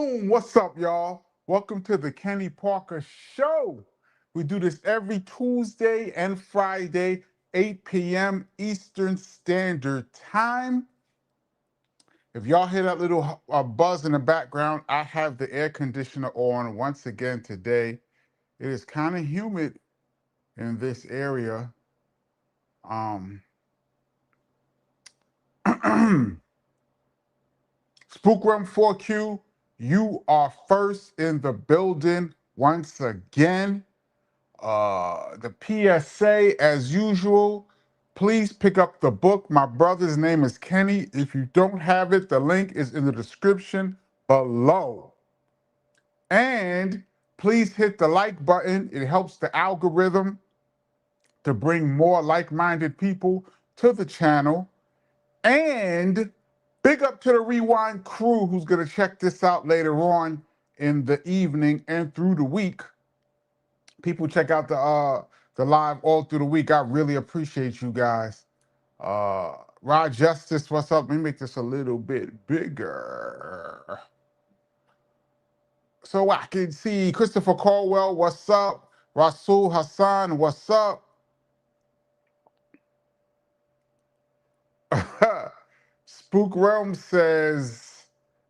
Boom, what's up, y'all? Welcome to the Kenny Parker Show. We do this every Tuesday and Friday, 8 p.m. Eastern Standard Time. If y'all hear that little buzz in the background, I have the air conditioner on once again today. It is kind of humid in this area. Um, Spook Room 4Q, you are first in the building once again. The PSA, as usual, please pick up the book. My brother's name is Kenny. If you don't have it, the link is in the description below. And please hit the like button. It helps the algorithm to bring more like-minded people to the channel. And big up to the Rewind crew who's going to check this out later on in the evening and through the week. People check out the live all through the week. I really appreciate you guys. Rod Justice, what's up? Let me make this a little bit bigger so I can see. Christopher Caldwell, what's up? Rasul Hassan, what's up? Spook Realm says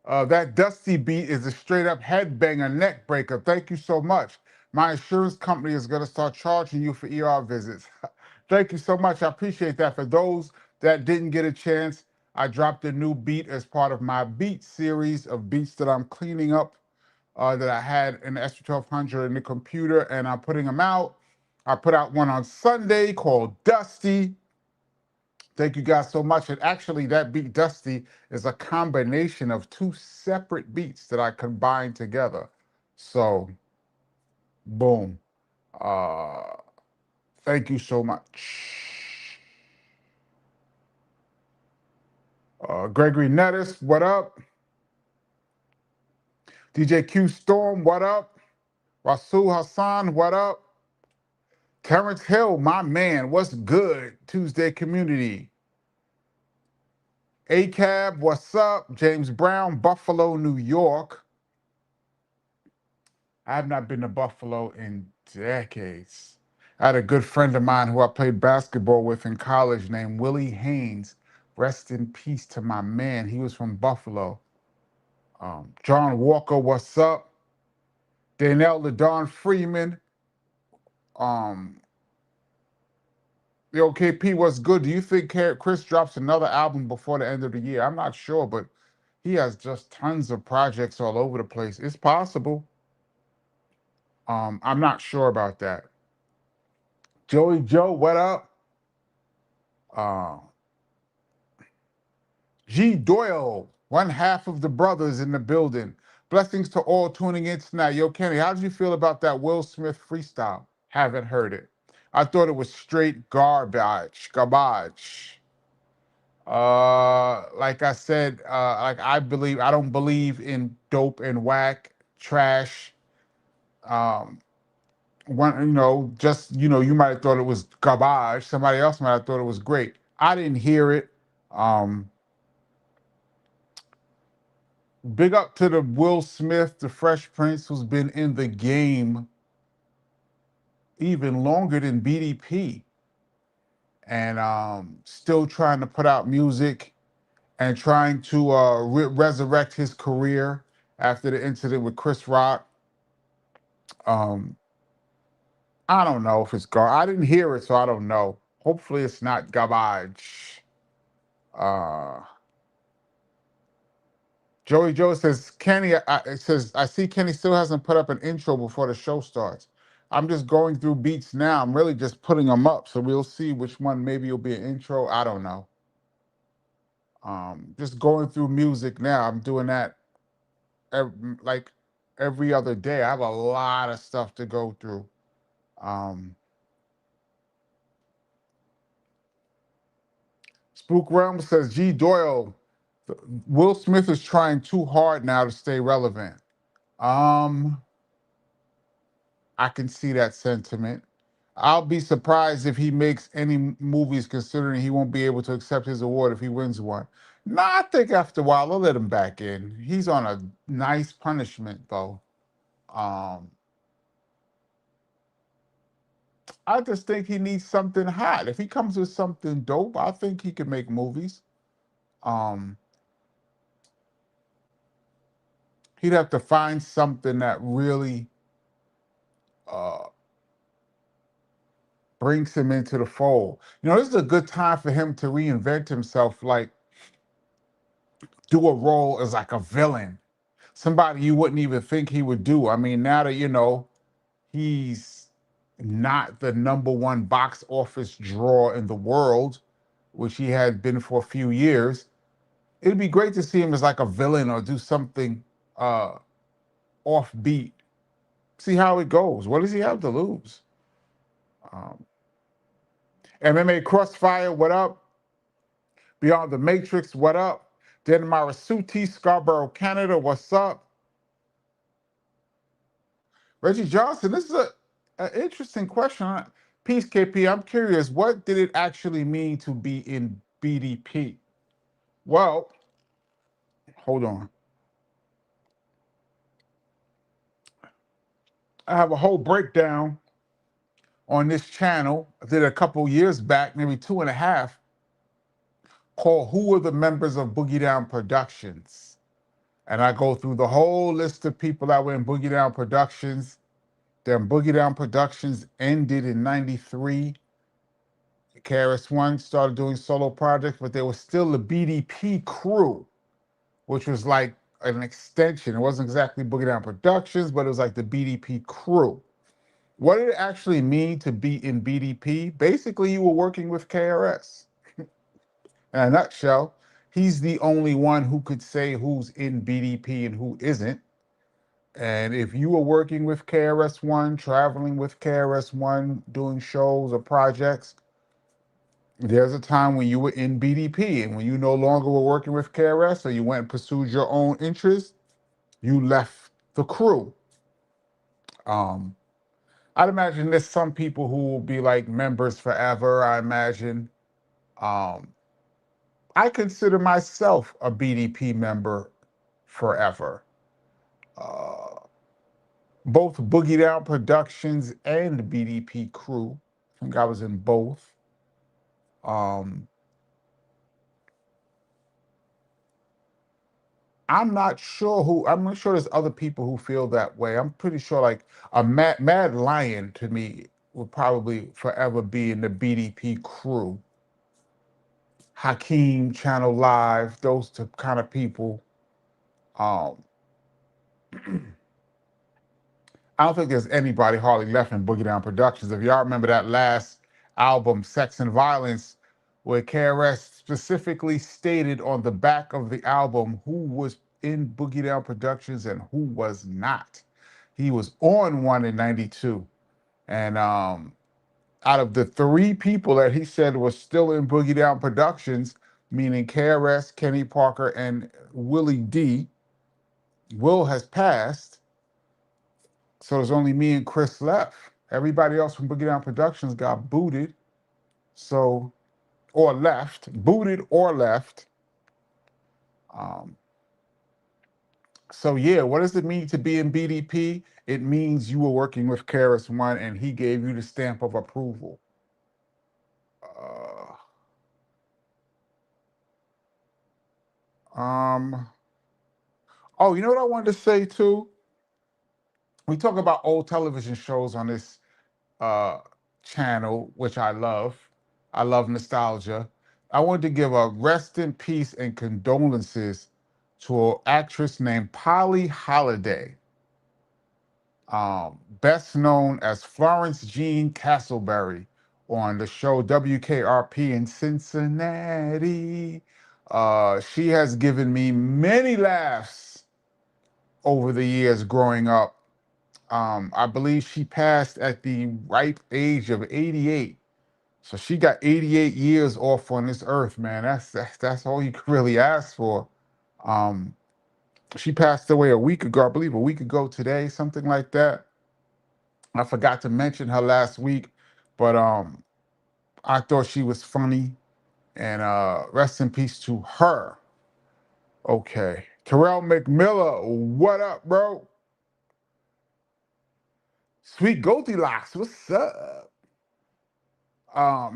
that Dusty beat is a straight up headbanger, neck breaker. Thank you so much. My insurance company is going to start charging you for ER visits. Thank you so much. I appreciate that. For those that didn't get a chance, I dropped a new beat as part of my beat series of beats that I'm cleaning up that I had in the S1200 in the computer, and I'm putting them out. I put out one on Sunday called Dusty. Thank you guys so much. And actually, that beat Dusty is a combination of two separate beats that I combined together. So, boom. Uh, Thank you so much. Gregory Nettis, what up? DJ Q Storm, what up? Rasul Hassan, what up? Terrence Hill, my man, what's good? Tuesday community. ACAB, what's up? James Brown, Buffalo, New York. I have not been to Buffalo in decades. I had a good friend of mine who I played basketball with in college named Willie Haynes. Rest in peace to my man. He was from Buffalo. John Walker, what's up? Danielle LaDon Freeman. The OKP, what's good? Do you think Chris drops another album before the end of the year? I'm not sure, but he has just tons of projects all over the place. It's possible. I'm not sure about that. Joey Joe, what up? Uh, G Doyle, one half of the brothers in the building. Blessings to all tuning in tonight. Yo, Kenny, how did you feel about that Will Smith freestyle? Haven't heard it. I thought it was straight garbage. Like I said, I don't believe in dope and whack, trash. Um, you might have thought it was garbage. Somebody else might have thought it was great. I didn't hear it. Um, Big up to the Will Smith, the Fresh Prince, who's been in the game even longer than BDP, and still trying to put out music and trying to resurrect his career after the incident with Chris Rock. Um, I don't know if it's I didn't hear it, so I don't know. Hopefully, it's not garbage. Uh, Joey Joe says, Kenny, it says, I see Kenny still hasn't put up an intro before the show starts. I'm just going through beats now. I'm really just putting them up. So we'll see which one maybe will be an intro. I don't know. Just going through music now. I'm doing that like every other day. I have a lot of stuff to go through. Um, Spook Realm says, G Doyle, Will Smith is trying too hard now to stay relevant. Um, I can see that sentiment. I'll be surprised if he makes any movies, considering he won't be able to accept his award if he wins one. Nah, I think after a while they'll let him back in. He's on a nice punishment though. Um, I just think he needs something hot. If he comes with something dope, I think he can make movies. Um, he'd have to find something that really uh, brings him into the fold. You know, this is a good time for him to reinvent himself, like do a role as like a villain, somebody you wouldn't even think he would do. I mean, now that he's not the #1 box office draw in the world, which he had been for a few years, it'd be great to see him as like a villain or do something uh offbeat. See how it goes. What does he have to lose? Um, MMA Crossfire, what up? Beyond the Matrix, what up? Den Marasuti, Scarborough, Canada, what's up? Reggie Johnson, this is an interesting question. Peace, KP. I'm curious, what did it actually mean to be in BDP? Well, hold on. I have a whole breakdown on this channel. I did a couple years back, maybe 2.5, called Who Were the Members of Boogie Down Productions? And I go through the whole list of people that were in Boogie Down Productions. Then Boogie Down Productions ended in '93. KRS-One started doing solo projects, but there was still the BDP crew, which was like an extension. It wasn't exactly Boogie Down Productions, but it was like the BDP crew. What did it actually mean to be in BDP? Basically, you were working with KRS. In a nutshell, he's the only one who could say who's in BDP and who isn't. And if you were working with KRS-One, traveling with KRS-One, doing shows or projects, there's a time when you were in BDP, and when you no longer were working with KRS or you went and pursued your own interests, you left the crew. Um, I'd imagine there's some people who will be like members forever. I imagine. Um, I consider myself a BDP member forever. Uh, both Boogie Down Productions and BDP crew. I think I was in both. Um, I'm not sure there's other people who feel that way. I'm pretty sure like a Mad Lion to me would probably forever be in the BDP crew. Hakeem, Channel Live, those kind of people. Um, I don't think there's anybody hardly left in Boogie Down Productions. If y'all remember that last album, Sex and Violence, where KRS specifically stated on the back of the album who was in Boogie Down Productions and who was not. He was on one in '92. And out of the 3 people that he said was still in Boogie Down Productions, meaning KRS, Kenny Parker, and Willie D, Will has passed. So there's only me and Chris left. Everybody else from Boogie Down Productions got booted. So, or left, booted or left. Um, so yeah, what does it mean to be in BDP? It means you were working with KRS-One and he gave you the stamp of approval. Um, oh, you know what I wanted to say too? We talk about old television shows on this uh, channel, which I love. I love nostalgia. I wanted to give a rest in peace and condolences to an actress named Polly Holliday, best known as Florence Jean Castleberry on the show WKRP in Cincinnati. She has given me many laughs over the years growing up. I believe she passed at the ripe age of 88. So she got 88 years off on this earth, man. That's all you could really ask for. Um, she passed away a week ago, I believe a week ago today, something like that. I forgot to mention her last week, but I thought she was funny, and rest in peace to her. Okay. Terrell McMillan, what up, bro? Sweet Goldilocks, what's up?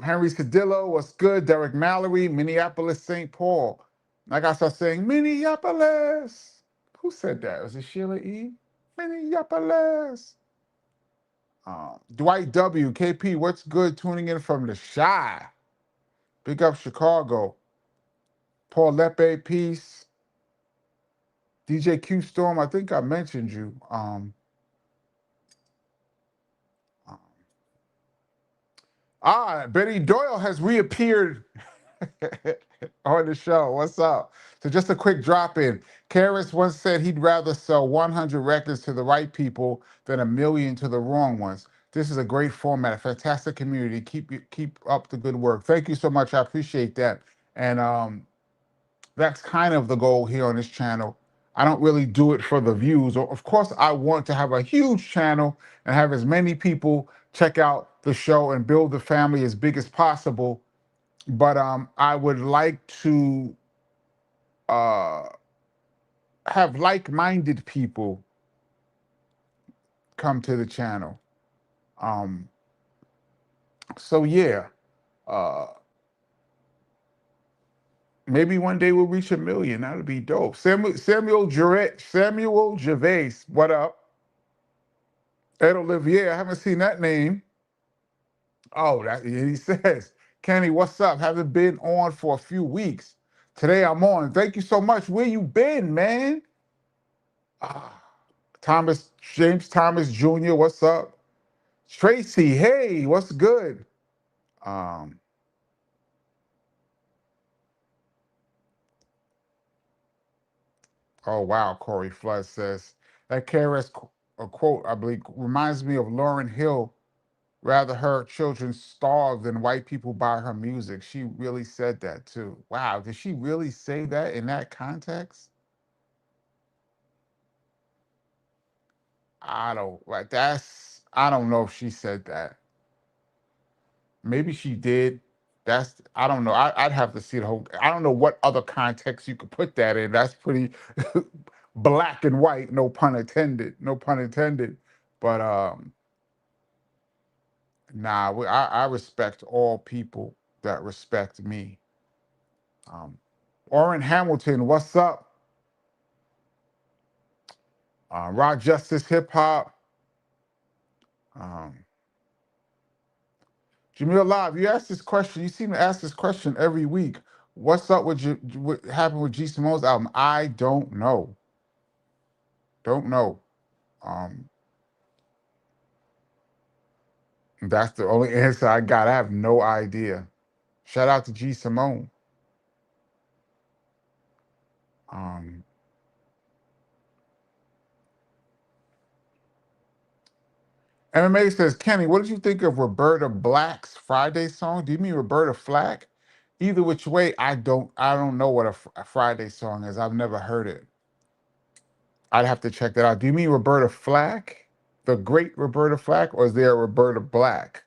Henry Cedillo, what's good? Derek Mallory, Minneapolis, St. Paul. I got to start saying Minneapolis. Who said that? Was it Sheila E? Minneapolis. Dwight W. KP, what's good? Tuning in from the Shy. Big up Chicago. Paul Lepe, peace. DJ Q Storm, I think I mentioned you. Betty Doyle has reappeared on the show. What's up? So just a quick drop in. Karis once said he'd rather sell 100 records to the right people than a million to the wrong ones. This is a great format, a fantastic community. Keep up the good work. Thank you so much. I appreciate that. And that's kind of the goal here on this channel. I don't really do it for the views. Of course, I want to have a huge channel and have as many people check out the show and build the family as big as possible. But I would like to have like-minded people come to the channel. So yeah, uh, maybe one day we'll reach 1 million. That would be dope. Samuel Gervais, what up? Ed Olivier, I haven't seen that name. Oh, he says, Kenny, what's up? Haven't been on for a few weeks. Today I'm on. Thank you so much. Where you been, man? James Thomas Jr., what's up? Tracy, hey, what's good? Um, oh wow, Corey Flood says that KRS quote, I believe, reminds me of Lauryn Hill. Rather her children starve than white people buy her music. She really said that too. Wow, did she really say that in that context? I don't know if she said that. Maybe she did. I don't know. I'd have to see the whole. I don't know what other context you could put that in. That's pretty black and white. No pun intended. No pun intended. But nah, I respect all people that respect me. Orrin Hamilton, what's up? Rod Justice Hip Hop. Um, Jamil Live, you asked this question. You seem to ask this question every week. What's up with what happened with G Simone's album? I don't know. Don't know. Um, that's the only answer I got. I have no idea. Shout out to G Simone. Um, MMA says, Kenny, what did you think of Roberta Black's Friday song? Do you mean Roberta Flack? Either which way, I don't know what a Friday song is. I've never heard it. I'd have to check that out. Do you mean Roberta Flack? The great Roberta Flack, or is there a Roberta Black?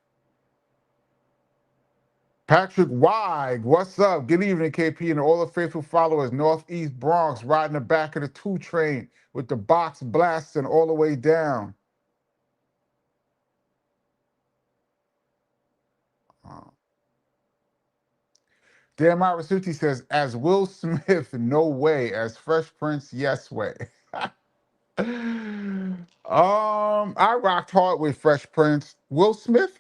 Patrick Wide, what's up? Good evening, KP, and all the faithful followers. Northeast Bronx, riding the back of the 2 train with the box blasting all the way down. Dan Marasuti says, as Will Smith, no way. As Fresh Prince, yes way. I rocked hard with Fresh Prince. Will Smith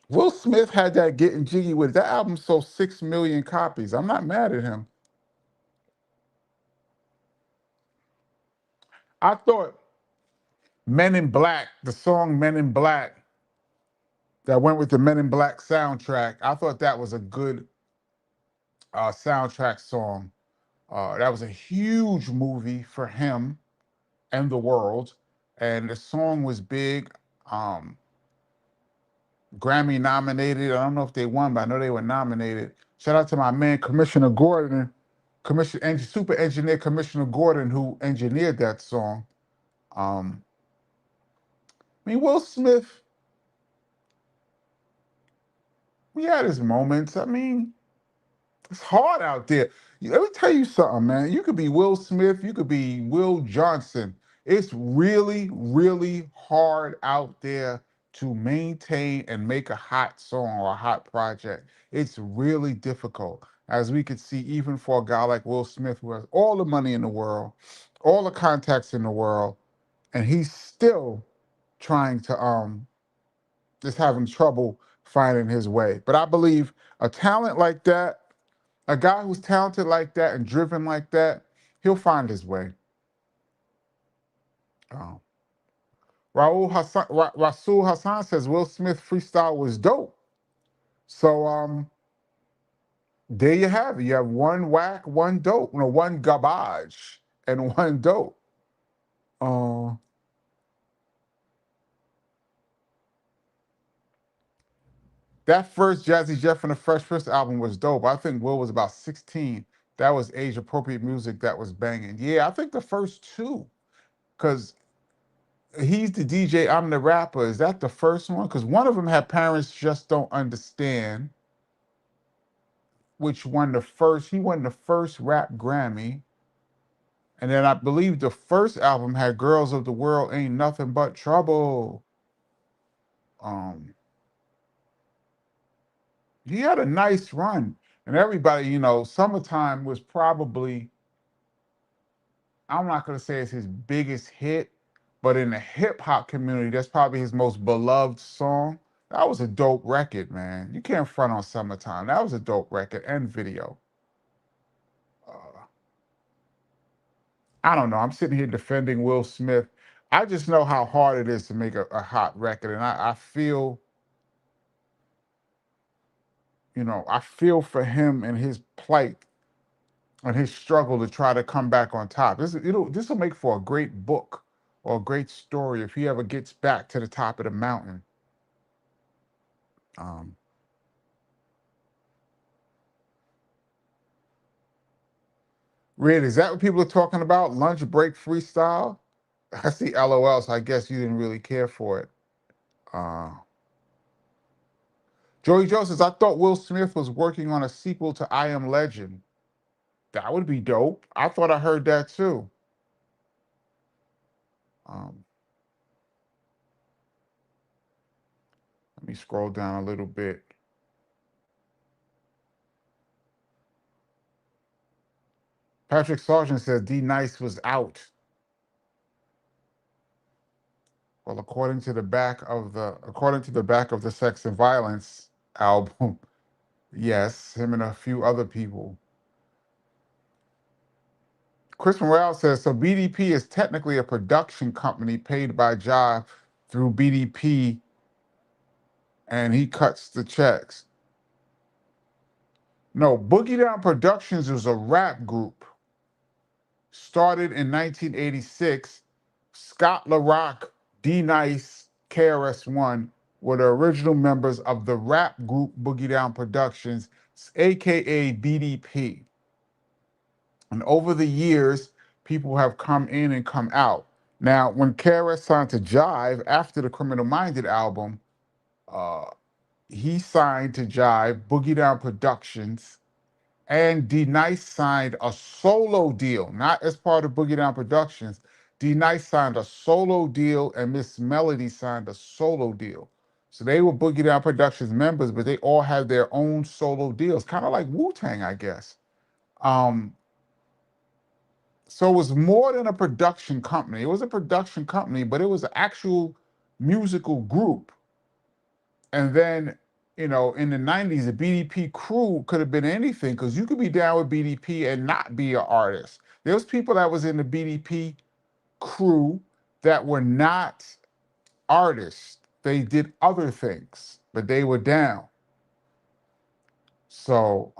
Will Smith had that getting jiggy with it. That album sold 6 million copies. I'm not mad at him. I thought Men in Black, the song Men in Black that went with the Men in Black soundtrack, I thought that was a good soundtrack song. That was a huge movie for him and the world. And the song was big. Grammy nominated. I don't know if they won, but I know they were nominated. Shout out to my man, Commissioner Gordon, Super Engineer Commissioner Gordon, who engineered that song. Will Smith, he had his moments. It's hard out there. Let me tell you something, man. You could be Will Smith, you could be Will Johnson. It's really, really hard out there to maintain and make a hot song or a hot project. It's really difficult, as we could see, even for a guy like Will Smith, who has all the money in the world, all the contacts in the world, and he's still trying to just having trouble finding his way. But I believe a talent like that, a guy who's talented like that and driven like that, he'll find his way. Um, Rasul Hassan says Will Smith freestyle was dope. So there you have it. You have one whack, one dope, one garbage, and one dope. Uh, that first Jazzy Jeff and the Fresh Prince album was dope. I think Will was about 16. That was age appropriate music that was banging. Yeah, I think the first two, because he's the DJ, I'm the rapper. Is that the first one? Because one of them had Parents Just Don't Understand, which won the first, he won the first rap Grammy. And then I believe the first album had Girls of the World Ain't Nothing But Trouble. Um, he had a nice run. And everybody, Summertime was probably, I'm not going to say it's his biggest hit, but in the hip hop community, that's probably his most beloved song. That was a dope record, man. You can't front on Summertime. That was a dope record and video. Uh, I don't know. I'm sitting here defending Will Smith. I just know how hard it is to make a hot record. And I feel, I feel for him and his plight and his struggle to try to come back on top. This will make for a great book or a great story if he ever gets back to the top of the mountain. Um, Red, is that what people are talking about? Lunch break freestyle? I see LOL, so I guess you didn't really care for it. Uh, Joey Joe says, I thought Will Smith was working on a sequel to I Am Legend. That would be dope. I thought I heard that too. Um, Let me scroll down a little bit. Patrick Sargent says D Nice was out. Well, according to the back of the Sex and Violence album, yes, him and a few other people. Chris Morale says, so BDP is technically a production company paid by Jive through BDP, and he cuts the checks. No, Boogie Down Productions was a rap group. Started in 1986. Scott LaRock, D Nice, KRS-One were the original members of the rap group Boogie Down Productions, aka BDP. And over the years, people have come in and come out. Now, when KRS signed to Jive after the Criminal Minded album, uh, he signed to Jive, Boogie Down Productions, and D Nice signed a solo deal, not as part of Boogie Down Productions. D Nice signed a solo deal, and Miss Melody signed a solo deal. So they were Boogie Down Productions members, but they all had their own solo deals, kind of like Wu-Tang, I guess. Um, so it was more than a production company. It was a production company, but it was an actual musical group. And then, in the 90s, the BDP crew could have been anything, because you could be down with BDP and not be an artist. There was people that was in the BDP crew that were not artists. They did other things, but they were down. So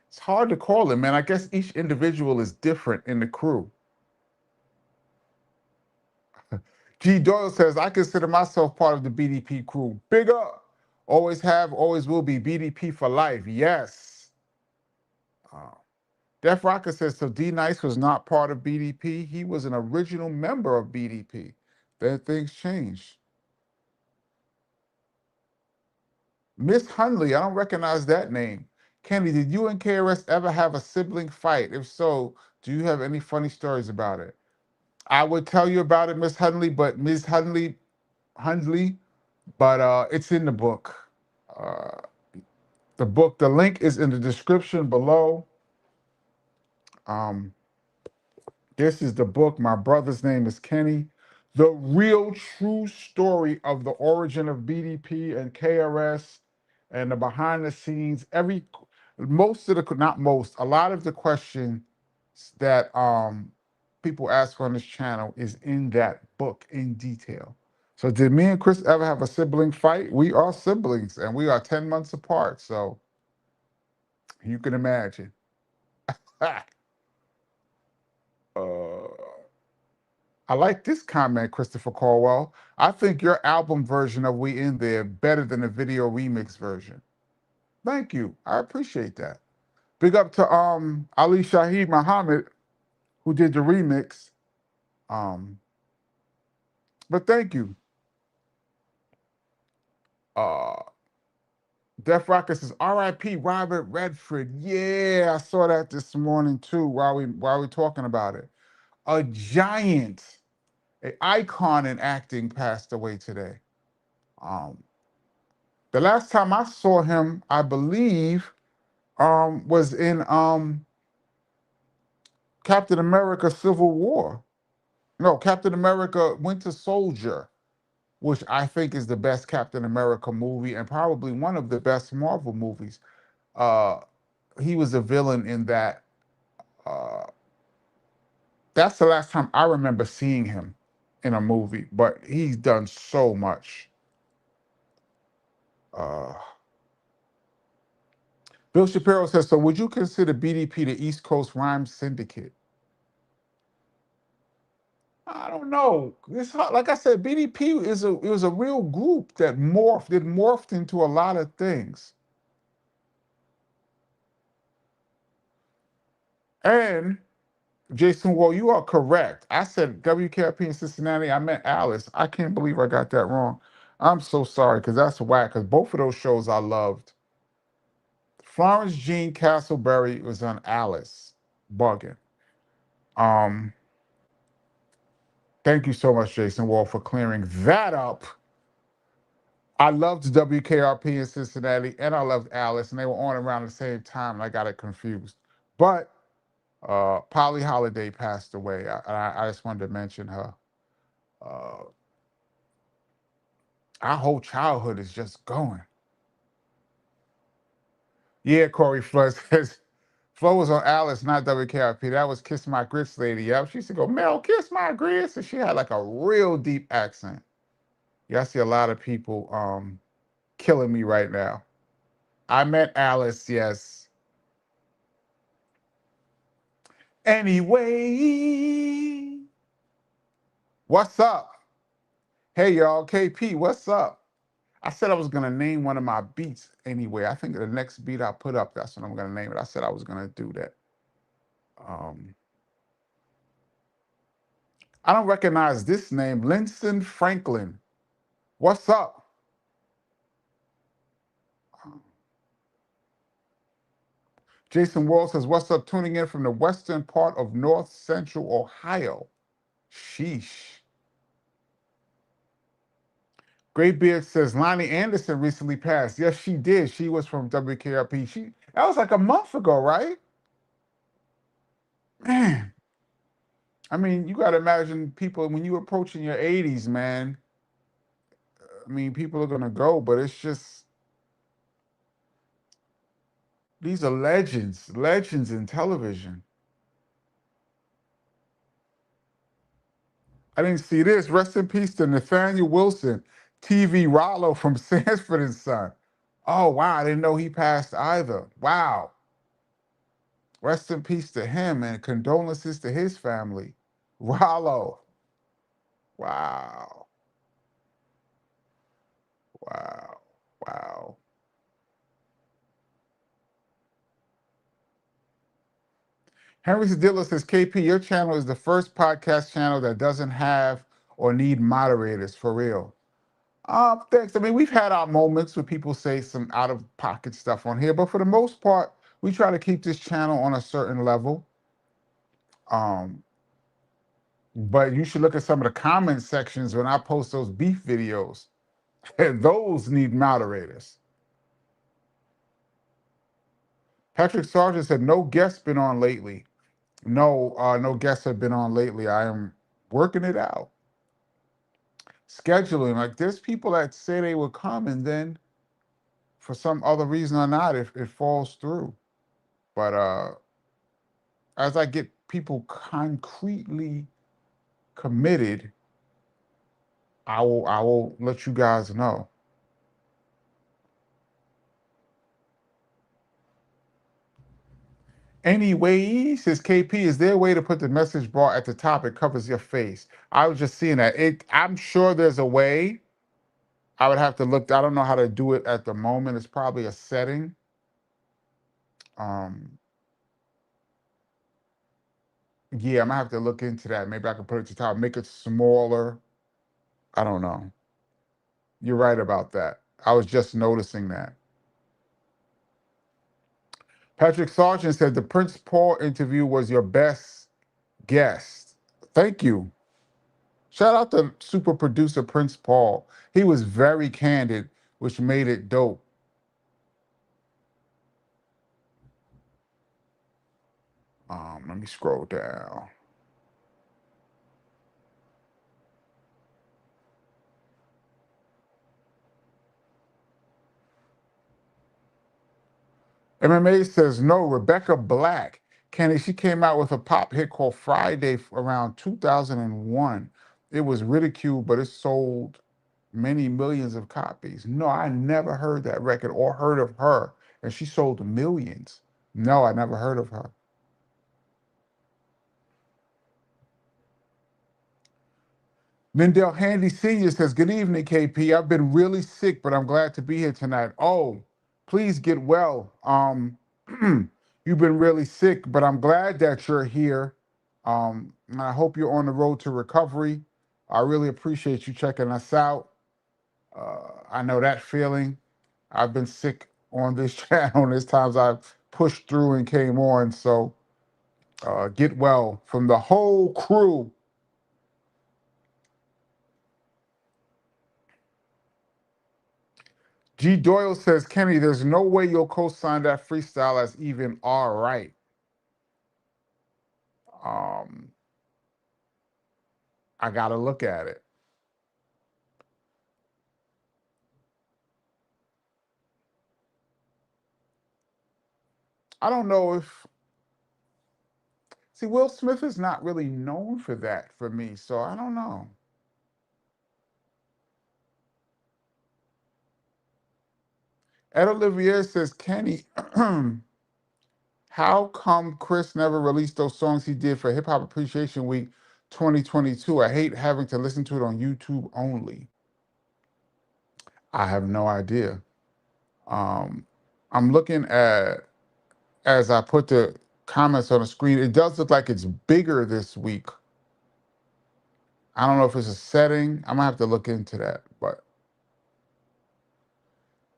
it's hard to call it, man. I guess each individual is different in the crew. G. Doyle says, I consider myself part of the BDP crew. Big up. Always have, always will be BDP for life. Yes. Uh, Def Rocker says, so D Nice was not part of BDP. He was an original member of BDP. Then things changed. Miss Hunley, I don't recognize that name. Kenny, did you and KRS ever have a sibling fight? If so, do you have any funny stories about it? I would tell you about it, Miss Hunley, but Miss Hunley, but it's in the book. Uh, the link is in the description below. Um, This is the book. My brother's name is Kenny. The real true story of the origin of BDP and KRS and the behind the scenes. Not most, a lot of the questions that people ask on this channel is in that book in detail. So did me and Chris ever have a sibling fight? We are siblings and we are 10 months apart. So you can imagine. uh, I like this comment, Christopher Caldwell. I think your album version of We In There better than the video remix version. Thank you. I appreciate that. Big up to Ali Shaheed Muhammad, who did the remix. Um, but thank you. Uh Def Rocker says R.I.P. Robert Redford. Yeah, I saw that this morning too while we talking about it. A giant, an icon in acting passed away today. Um, The last time I saw him, I believe, was in Captain America Civil War. No, Captain America Winter Soldier, which I think is the best Captain America movie and probably one of the best Marvel movies. Uh, he was a villain in that. Uh, that's the last time I remember seeing him in a movie, but he's done so much. Uh, Bill Shapiro says, so would you consider BDP the East Coast Rhyme Syndicate? I don't know. It's hard. Like I said, BDP it was a real group that morphed. It morphed into a lot of things. And Jason Wall, you are correct. I said WKRP in Cincinnati. I meant Alice. I can't believe I got that wrong. I'm so sorry because that's whack. Because both of those shows I loved. Florence Jean Castleberry was on Alice. Bugging. Um, Thank you so much, Jason Wall, for clearing that up. I loved WKRP in Cincinnati, and I loved Alice, and they were on around the same time, and I got it confused. But Polly Holiday passed away. I just wanted to mention her. Uh, our whole childhood is just going. Yeah, Corey Flood says, Flo was on Alice, not WKRP. That was Kiss My Grits lady. Yep, she used to go, Mel, kiss my grits. And she had like a real deep accent. Yeah, I see a lot of people killing me right now. I met Alice, yes. Anyway, what's up? Hey, y'all, KP, what's up? I said I was going to name one of my beats anyway. I think the next beat I put up, that's what I'm going to name it. I said I was going to do that. I don't recognize this name, Linson Franklin. What's up? Jason Wall says, what's up? Tuning in from the western part of North Central Ohio. Sheesh. Graybeard says, Lonnie Anderson recently passed. Yes, she did. She was from WKRP. That was like a month ago, right? Man. I mean, you got to imagine people, when you're approaching your 80s, man, I mean, people are going to go, but it's just, these are legends in television. I didn't see this. Rest in peace to Nathaniel Wilson, TV Rollo from Sanford and Son. Oh, wow. I didn't know he passed either. Wow. Rest in peace to him and condolences to his family. Rollo. Wow. Wow. Wow. Henry Sedillo says, KP, your channel is the first podcast channel that doesn't have or need moderators, for real. Thanks. I mean, we've had our moments where people say some out of pocket stuff on here, but for the most part, we try to keep this channel on a certain level. Um, but you should look at some of the comment sections when I post those beef videos. Those need moderators. Patrick Sargent said, no guests been on lately. No, no guests have been on lately. I am working it out. Scheduling, like there's people that say they will come and then for some other reason or not, it falls through. But as I get people concretely committed, I will let you guys know. Anyway, says KP, is there a way to put the message bar at the top? It covers your face. I was just seeing that. I'm sure there's a way. I would have to look. I don't know how to do it at the moment. It's probably a setting. Um, yeah, I'm gonna have to look into that. Maybe I can put it at the top, make it smaller. I don't know. You're right about that. I was just noticing that. Patrick Sargent said the Prince Paul interview was your best guest. Thank you. Shout out to super producer Prince Paul. He was very candid, which made it dope. Let me scroll down. MMA says no. Rebecca Black, Kenny, she came out with a pop hit called Friday around 2001. It was ridiculed, but it sold many millions of copies. No, I never heard that record or heard of her, and she sold millions. No, I never heard of her. Lindell Handy Sr. says, good evening, KP. I've been really sick, but I'm glad to be here tonight. Oh, please get well. You've been really sick, but I'm glad that you're here. And I hope you're on the road to recovery. I really appreciate you checking us out. I know that feeling. I've been sick on this channel. There's times I've pushed through and came on. So get well from the whole crew. G. Doyle says, Kenny, there's no way you'll co-sign that freestyle as even all right. I got to look at it. I don't know if... See, Will Smith is not really known for that for me, so I don't know. Ed Olivier says, Kenny, how come Chris never released those songs he did for Hip Hop Appreciation Week 2022? I hate having to listen to it on YouTube only. I have no idea. I'm looking at, as I put the comments on the screen, it does look like it's bigger this week. I don't know if it's a setting. I'm gonna have to look into that, but.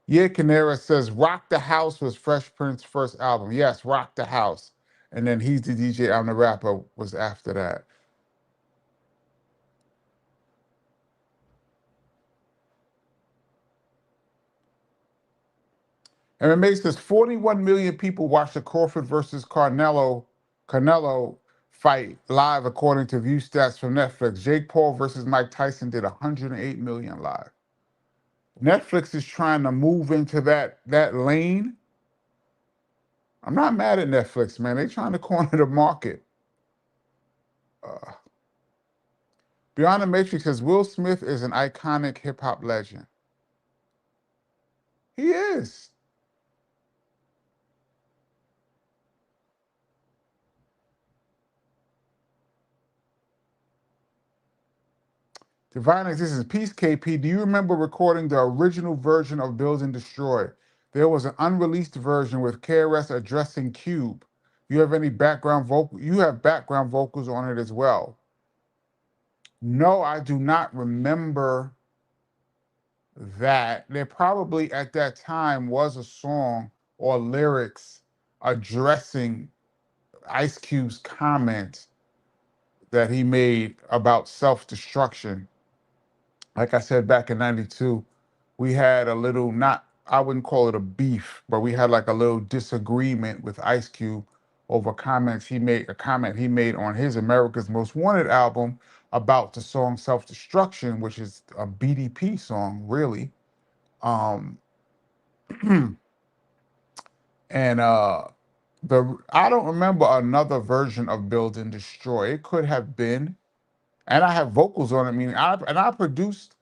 Yeah, Canera says Rock the House was Fresh Prince's first album. Yes, Rock the House. And then He's the DJ, I'm the Rapper was after that. And it makes this 41 million people watch the Crawford versus Canelo fight live, according to view stats from Netflix. Jake Paul versus Mike Tyson did 108 million live. Netflix is trying to move into that lane. I'm not mad at Netflix, man. They're trying to corner the market. Beyond the Matrix says Will Smith is an iconic hip hop legend. He is. Divine Existence. Peace, KP. Do you remember recording the original version of Build and Destroy? There was an unreleased version with KRS addressing Cube. You have any background vocal? You have background vocals on it as well. No, I do not remember that there probably at that time was a song or lyrics addressing Ice Cube's comment that he made about self-destruction. Like I said, back in 92, we had a little, not, I wouldn't call it a beef, but we had like a little disagreement with Ice Cube over a comment he made on his America's Most Wanted album about the song Self-Destruction, which is a BDP song, really. Um, and I don't remember another version of Build and Destroy. It could have been, and I have vocals on it. Meaning, I produced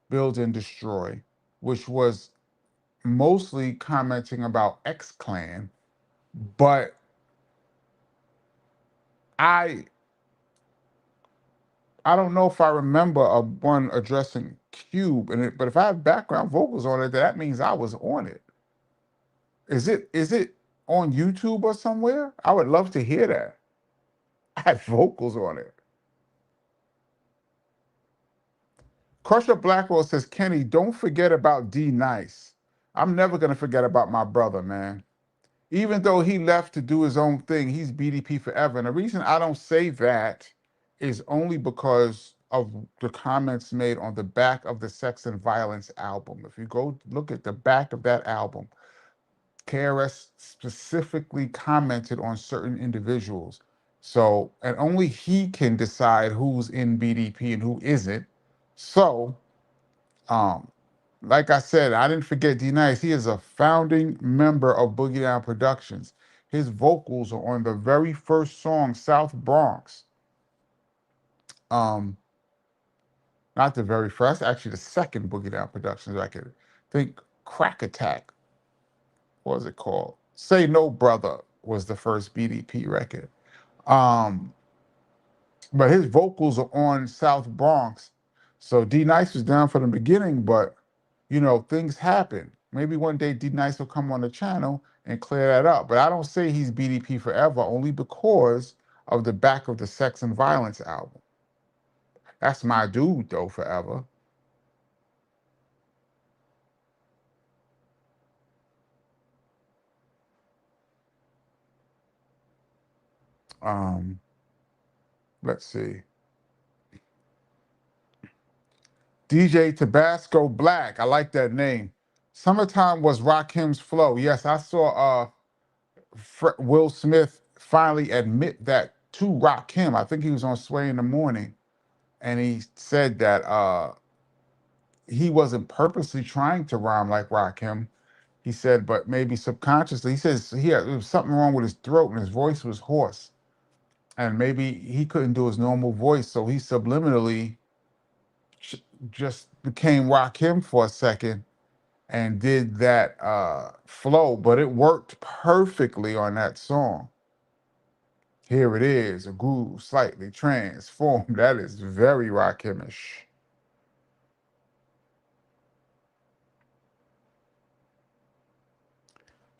Build and Destroy, which was mostly commenting about X Clan, but I I don't know if I remember a one addressing Cube in it. But if I have background vocals on it, that means I was on it. Is it on YouTube or somewhere? I would love to hear that. I had vocals on it. Crusher Blackwell says, Kenny, don't forget about D Nice. I'm never gonna forget about my brother, man. Even though he left to do his own thing, he's BDP forever. And the reason I don't say that is only because of the comments made on the back of the Sex and Violence album. If you go look at the back of that album, KRS specifically commented on certain individuals. So, and only he can decide who's in BDP and who isn't. So, um, like I said, I didn't forget D Nice. He is a founding member of Boogie Down Productions. His vocals are on the very first song, South Bronx. Um, Not the very first, actually the second Boogie Down Productions record. I think Crack Attack, what was it called? Say No Brother was the first BDP record. Um, but his vocals are on South Bronx. So D Nice was down from the beginning, but things happen. Maybe one day D Nice will come on the channel and clear that up. But I don't say he's BDP forever only because of the back of the Sex and Violence album. That's my dude though, forever. Um, let's see. DJ Tabasco Black. I like that name. Summertime was Rakim's flow. Yes, I saw Will Smith finally admit that to Rakim. I think he was on Sway in the Morning, and he said that he wasn't purposely trying to rhyme like Rakim. He said, but maybe subconsciously. He says there was something wrong with his throat and his voice was hoarse, and maybe he couldn't do his normal voice, so he subliminally just became Rakim for a second and did that flow, but it worked perfectly on that song. Here it is, a groove slightly transformed. That is very Rakimish.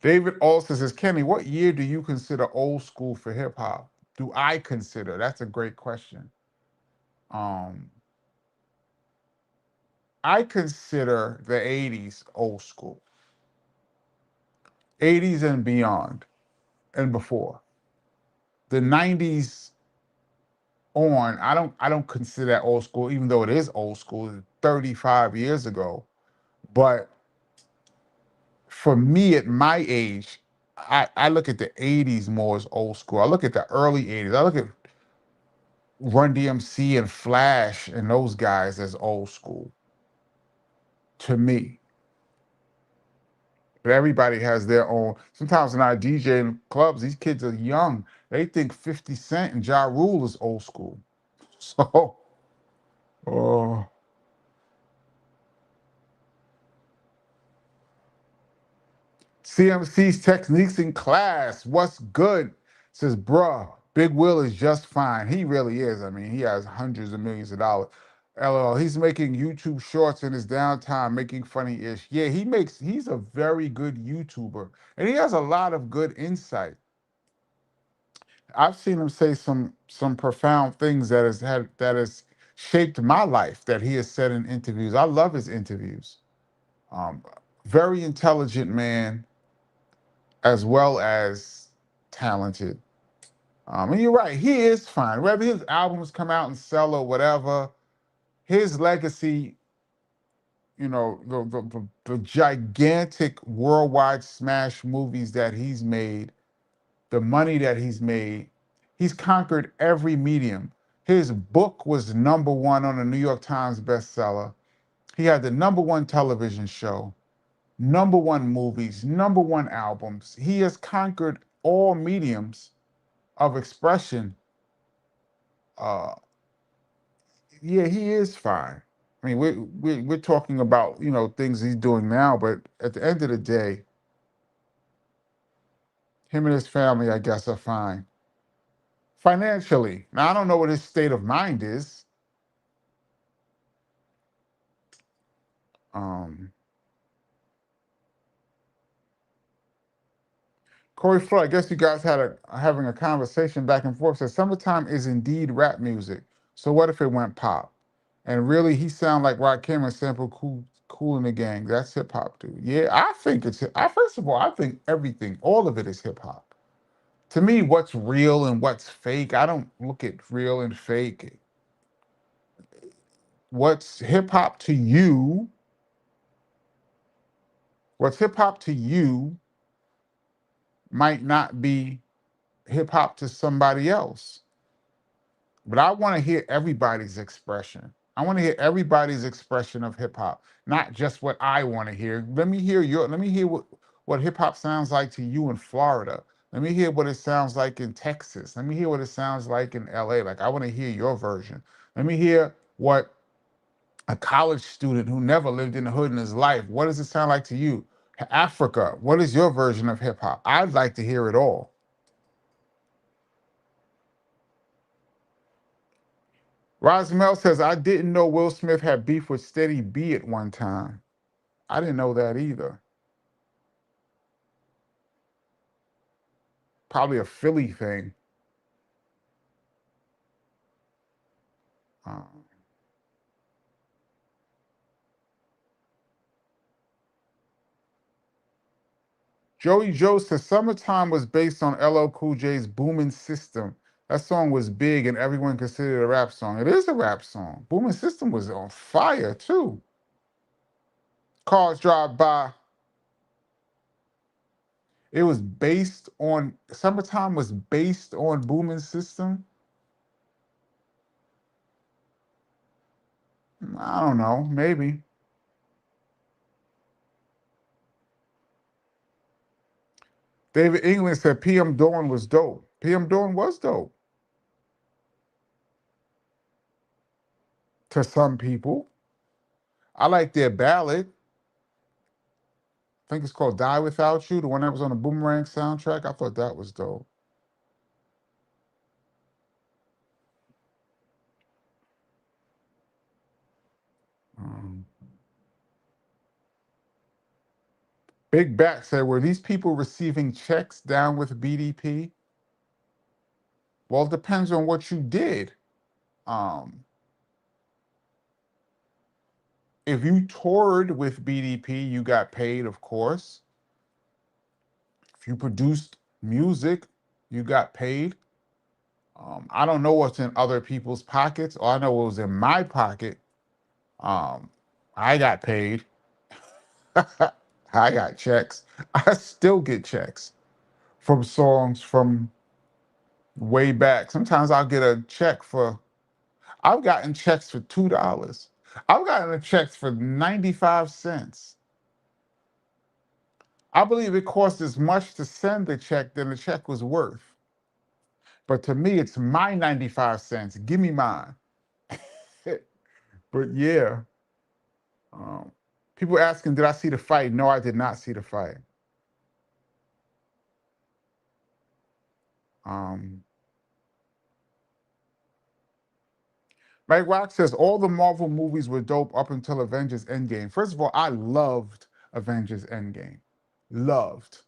David also says, Kenny, what year do you consider old school for hip hop? Do I consider? That's a great question. Um, I consider the 80s old school, 80s and beyond and before. The 90s on, I don't consider that old school, even though it is old school, 35 years ago. But for me at my age, I look at the 80s more as old school. I look at the early 80s. I look at Run DMC and Flash and those guys as old school to me. But everybody has their own. Sometimes when I DJ in clubs, these kids are young. They think 50 Cent and Ja Rule is old school. So, oh. CMC's techniques in class. What's good? Says, bruh, Big Will is just fine. He really is. I mean, he has hundreds of millions of dollars. LOL. He's making YouTube shorts in his downtime, making funny ish. Yeah, he's a very good YouTuber. And he has a lot of good insight. I've seen him say some profound things that has shaped my life that he has said in interviews. I love his interviews. Um, Very intelligent man, as well as talented. And you're right, he is fine. Whether his albums come out and sell or whatever, his legacy, the gigantic worldwide smash movies that he's made, the money that he's conquered every medium. His book was #1 on the New York Times bestseller. He had the #1 television show, #1 movies, #1 albums. He has conquered all mediums of expression. Uh, yeah, he is fine. I mean, we're talking about things he's doing now, but at the end of the day, him and his family, I guess, are fine financially. Now, I don't know what his state of mind is. Um, Corey Floyd, I guess you guys having a conversation back and forth. Says summertime is indeed rap music. So what if it went pop? And really, he sound like Rakim and sample Cool in the Gang. That's hip hop, dude. Yeah, I think it's. First of all, I think everything, all of it, is hip hop. To me, what's real and what's fake, I don't look at real and fake. What's hip hop to you? What's hip hop to you might not be hip hop to somebody else. But I want to hear everybody's expression. I want to hear everybody's expression of hip hop, not just what I want to hear. Let me hear what hip hop sounds like to you in Florida. Let me hear what it sounds like in Texas. Let me hear what it sounds like in LA. Like, I want to hear your version. Let me hear what a college student who never lived in the hood in his life, what does it sound like to you? Africa, what is your version of hip hop? I'd like to hear it all. Rosmel says, I didn't know Will Smith had beef with Steady B at one time. I didn't know that either. Probably a Philly thing. Uh, Joey Joe says, Summertime was based on LL Cool J's Boomin' System. That song was big and everyone considered it a rap song. It is a rap song. Boomin' System was on fire too. Cars drive by. It was based on Summertime was based on Boomin' System. I don't know, maybe. David England said PM Dawn was dope. PM Dawn was dope to some people. I like their ballad. I think it's called Die Without You, the one that was on the Boomerang soundtrack. I thought that was dope. Um, Big Bat said, were these people receiving checks down with BDP? Well, it depends on what you did. Um, if you toured with BDP, you got paid, of course. If you produced music, you got paid. I don't know what's in other people's pockets. All I know what was in my pocket. Um, I got paid. I got checks. I still get checks from songs from way back. Sometimes I'll get a check for, I've gotten checks for $2. I've gotten a check for 95 cents. I believe it cost as much to send the check than the check was worth. But to me, it's my 95 cents. Give me mine. But yeah, um, people asking, did I see the fight? No, I did not see the fight. Um, Mike Rock says all the Marvel movies were dope up until Avengers Endgame. First of all, I loved Avengers Endgame. Loved.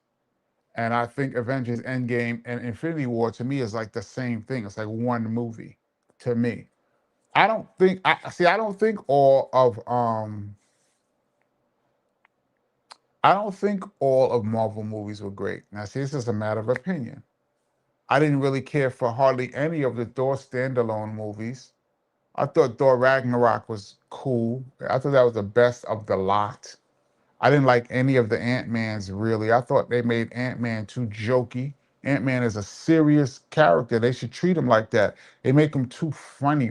And I think Avengers Endgame and Infinity War to me is like the same thing. It's like one movie to me. I don't think all of I don't think all of Marvel movies were great. Now, see, this is a matter of opinion. I didn't really care for hardly any of the Thor standalone movies. I thought Thor Ragnarok was cool. I thought that was the best of the lot. I didn't like any of the Ant-Mans really. I thought they made Ant-Man too jokey. Ant-Man is a serious character. They should treat him like that. They make him too funny,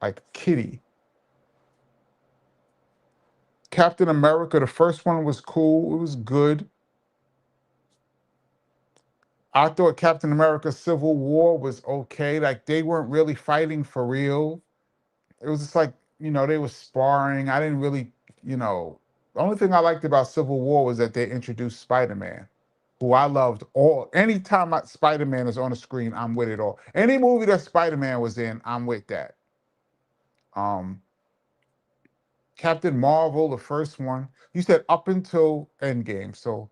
like Kitty. Captain America, the first one was cool. It was good. I thought Captain America Civil War was okay. Like they weren't really fighting for real. It was just like, they were sparring. I didn't really, the only thing I liked about Civil War was that they introduced Spider-Man, who I loved all. Anytime Spider-Man is on the screen, I'm with it all. Any movie that Spider-Man was in, I'm with that. Um, Captain Marvel, the first one, you said up until Endgame. So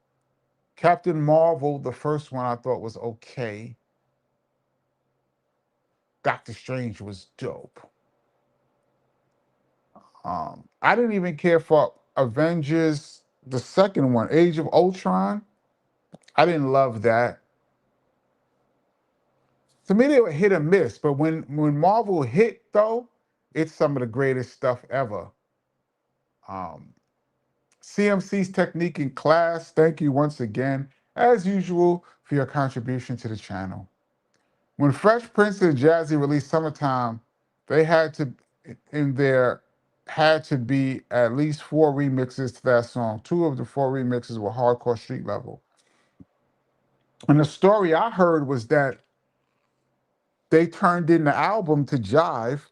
Captain Marvel, the first one I thought was okay. Doctor Strange was dope. I didn't even care for Avengers, the second one, Age of Ultron. I didn't love that. To me, they were hit or miss, but when Marvel hit though, it's some of the greatest stuff ever. Um, CMC's technique in class. Thank you once again, as usual, for your contribution to the channel. When Fresh Prince and Jazzy released Summertime, they had to in there had to be at least 4 remixes to that song. 2 of the 4 remixes were hardcore street level. And the story I heard was that they turned in the album to Jive,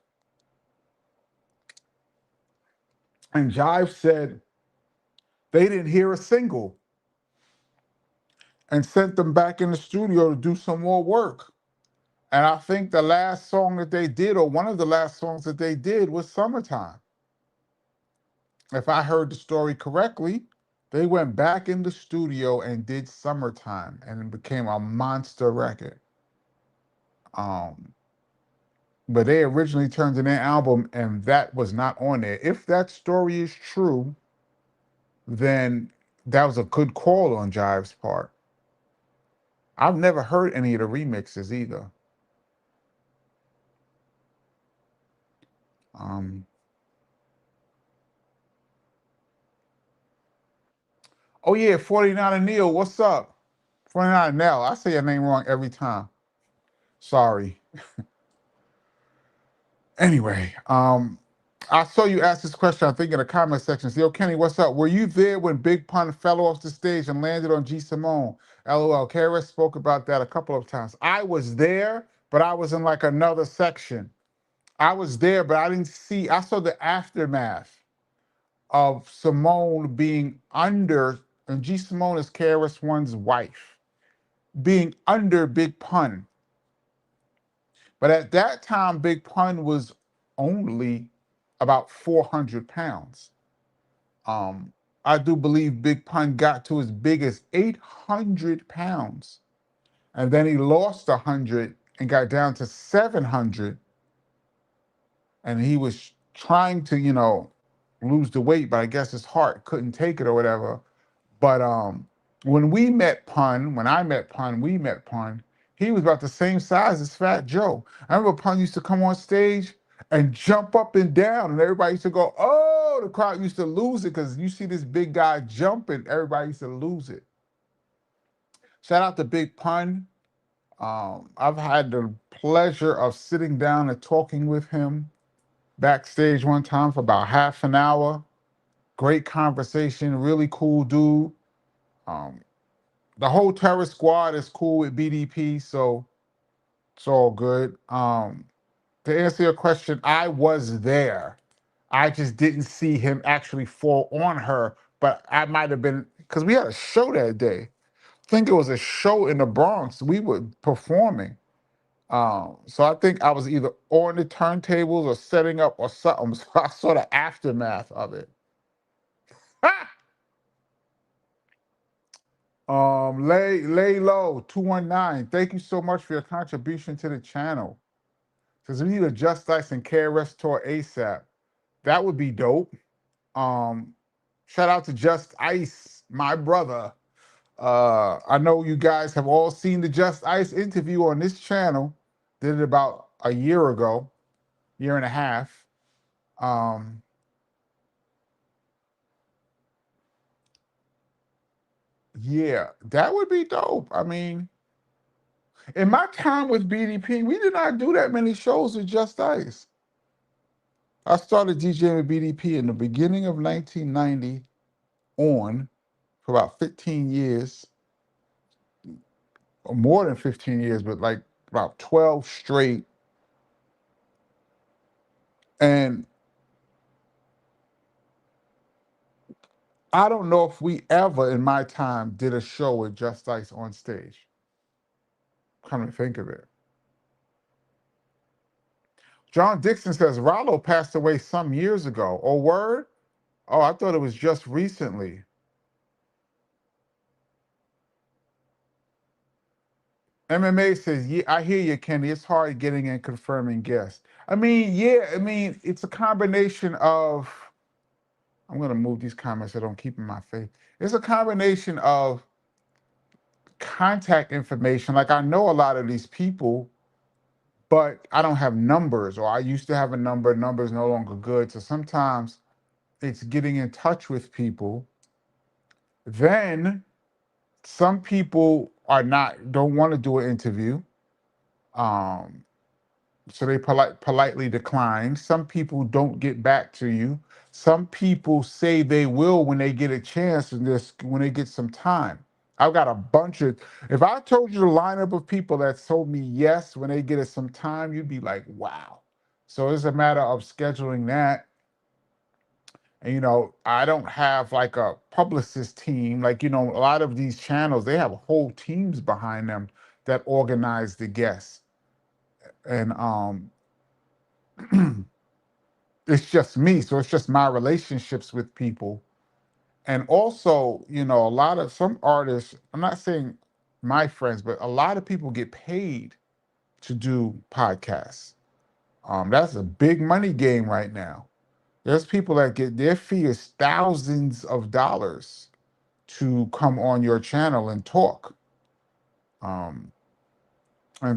and Jive said they didn't hear a single and sent them back in the studio to do some more work. And I think the last song that they did, or one of the last songs that they did, was Summertime. If I heard the story correctly, they went back in the studio and did Summertime, and it became a monster record. Um, but they originally turned in their album, and that was not on there. If that story is true, then that was a good call on Jive's part. I've never heard any of the remixes either. Um, oh yeah, 49 Neil, what's up? 49 Nell, I say your name wrong every time. Sorry. Anyway, I saw you ask this question, I think, in the comment section. Yo, Kenny, what's up? Were you there when Big Pun fell off the stage and landed on G Simone? LOL. KRS spoke about that a couple of times. I was there, but I was in like another section. I was there, but I didn't see, I saw the aftermath of Simone being under, and G Simone is KRS One's wife, being under Big Pun. But at that time, Big Pun was only about 400 pounds. I do believe Big Pun got to as big as 800 pounds. And then he lost 100 and got down to 700. And he was trying to, lose the weight, but I guess his heart couldn't take it or whatever. But when I met Pun, we met Pun, he was about the same size as Fat Joe. I remember Pun used to come on stage and jump up and down, and everybody used to go, oh, the crowd used to lose it because you see this big guy jumping, everybody used to lose it. Shout out to Big Pun. I've had the pleasure of sitting down and talking with him backstage one time for about half an hour. Great conversation, really cool dude. Um, the whole Terror Squad is cool with BDP, so it's all good. To answer your question, I was there. I just didn't see him actually fall on her, but I might have been, because we had a show that day. I think it was a show in the Bronx. We were performing. So I think I was either on the turntables or setting up or something. So I saw the aftermath of it. Lay low 219. Thank you so much for your contribution to the channel. Says we need a Just Ice and KRS tour ASAP. That would be dope. Shout out to Just Ice. my brother. I know you guys have all seen the Just Ice interview on this channel. Did it about a year ago, year and a half. Um, yeah, that would be dope. I mean, in my time with BDP, we did not do that many shows with Just Ice. I started DJing with BDP in the beginning of 1990 on for about 15 years, or more than 15 years, but like about 12 straight. And I don't know if we ever in my time did a show with Just Ice on stage. Come to think of it. John Dixon says Rollo passed away some years ago. Oh, word? Oh, I thought it was just recently. MMA says, yeah, I hear you, Kenny. It's hard getting and confirming guests. I mean, yeah, I mean, it's a combination of, I'm going to move these comments so I don't keep in my face. It's a combination of contact information. Like, I know a lot of these people, but I don't have numbers, or I used to have a number. Number's no longer good. So sometimes it's getting in touch with people. Then some people don't want to do an interview. So they politely decline. Some people don't get back to you. Some people say they will when they get a chance and when they get some time. I've got a bunch of, if I told you the lineup of people that told me yes when they get us some time, you'd be like, wow. So it's a matter of scheduling that. And, I don't have like a publicist team. Like, a lot of these channels, they have whole teams behind them that organize the guests. And it's just me. So it's just my relationships with people. And also, a lot of some artists, I'm not saying my friends, but a lot of people get paid to do podcasts. That's a big money game right now. There's people that get their fee is thousands of dollars to come on your channel and talk. And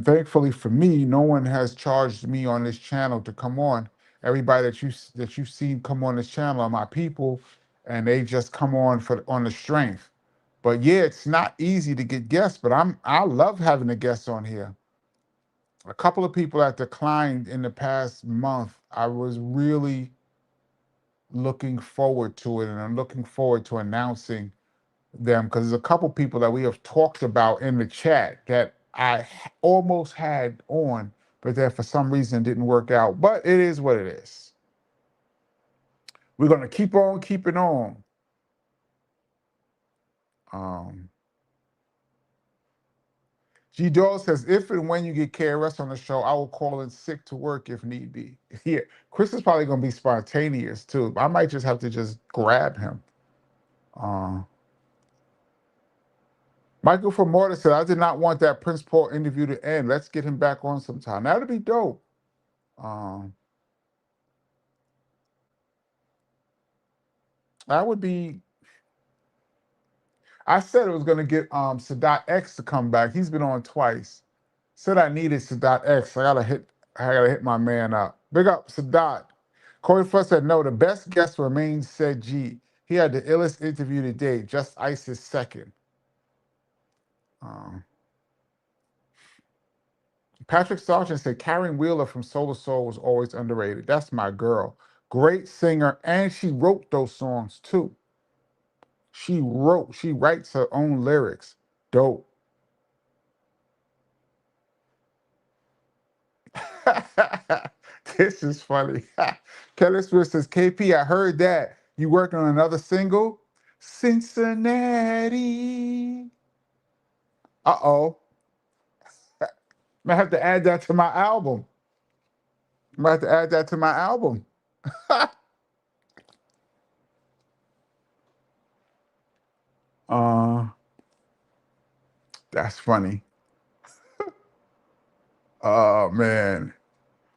thankfully for me, no one has charged me on this channel to come on. Everybody that you've seen come on this channel are my people, and they just come on on the strength. But yeah, it's not easy to get guests, but I love having the guests on here. A couple of people that declined in the past month, I was really looking forward to it, and I'm looking forward to announcing them because there's a couple people that we have talked about in the chat that I almost had on, but that for some reason didn't work out. But it is what it is. We're going to keep on keeping on. G Dole says, if and when you get KRS on the show, I will call in sick to work if need be. Yeah, Chris is probably going to be spontaneous too. I might just have to just grab him. Michael from Mortar said, I did not want that Prince Paul interview to end. Let's get him back on sometime. That'd be dope. That would be. I said it was going to get Sadat X to come back. He's been on twice. Said I needed Sadat X. I gotta hit my man up. Big up Sadat. Corey Fuss said no. The best guest remains said G. He had the illest interview today. Just Ice's second. Patrick Sargent said Karen Wheeler from Solar Soul was always underrated. That's my girl. Great singer, and she wrote those songs too. She writes her own lyrics. Dope. This is funny. Kelly Smith says, KP, I heard that. You working on another single? Cincinnati. Uh-oh. I have to add that to my album. I have to add that to my album. That's funny. Oh, man.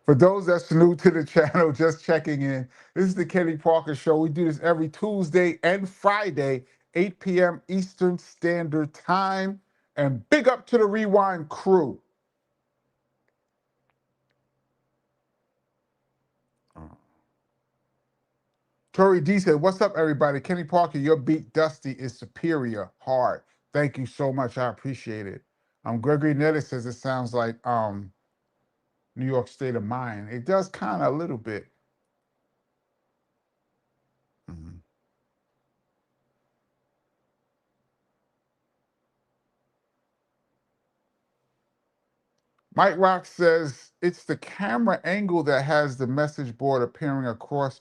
For those that's new to the channel, just checking in, this is the Kenny Parker Show. We do this every Tuesday and Friday, 8 p.m. Eastern Standard Time. And big up to the Rewind crew. Tori D said, "What's up, everybody? Kenny Parker, your beat Dusty is superior, hard. Thank you so much. I appreciate it." Gregory Nettis says it sounds like New York State of Mind. It does kind of a little bit. Mhm. Mike Rock says it's the camera angle that has the message board appearing across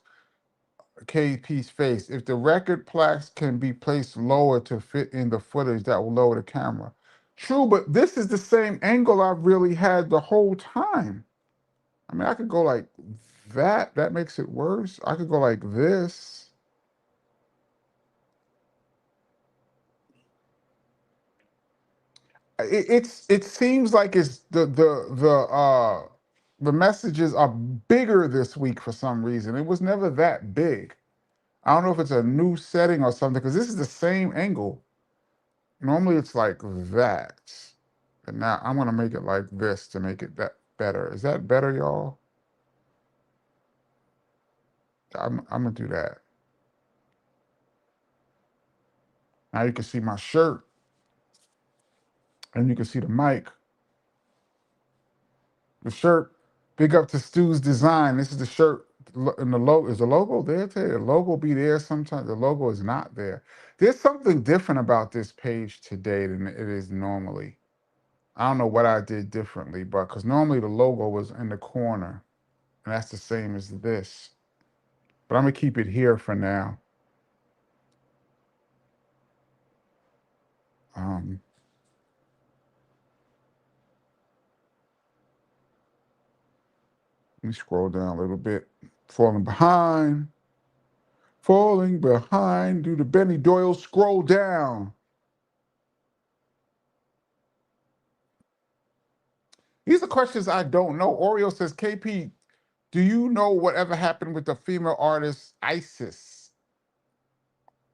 KP's face. If the record plaques can be placed lower to fit in the footage, that will lower the camera. True, but this is the same angle I've really had the whole time. I mean, I could go like that. That makes it worse. I could go like this. It seems like it's the messages are bigger this week for some reason. It was never that big. I don't know if it's a new setting or something, because this is the same angle. Normally it's like that. And now I'm gonna make it like this to make it that better. Is that better, y'all? I'm gonna do that. Now you can see my shirt, and you can see the mic. The shirt, big up to Stu's Design. This is the shirt, and the logo, is the logo there today? The logo be there sometimes. The logo is not there. There's something different about this page today than it is normally. I don't know what I did differently, but because normally the logo was in the corner, and that's the same as this. But I'm gonna keep it here for now. Um, Let me scroll down a little bit. Falling behind. Falling behind. Do the Benny Doyle scroll down. These are questions I don't know. Oreo says, KP, do you know whatever happened with the female artist Isis,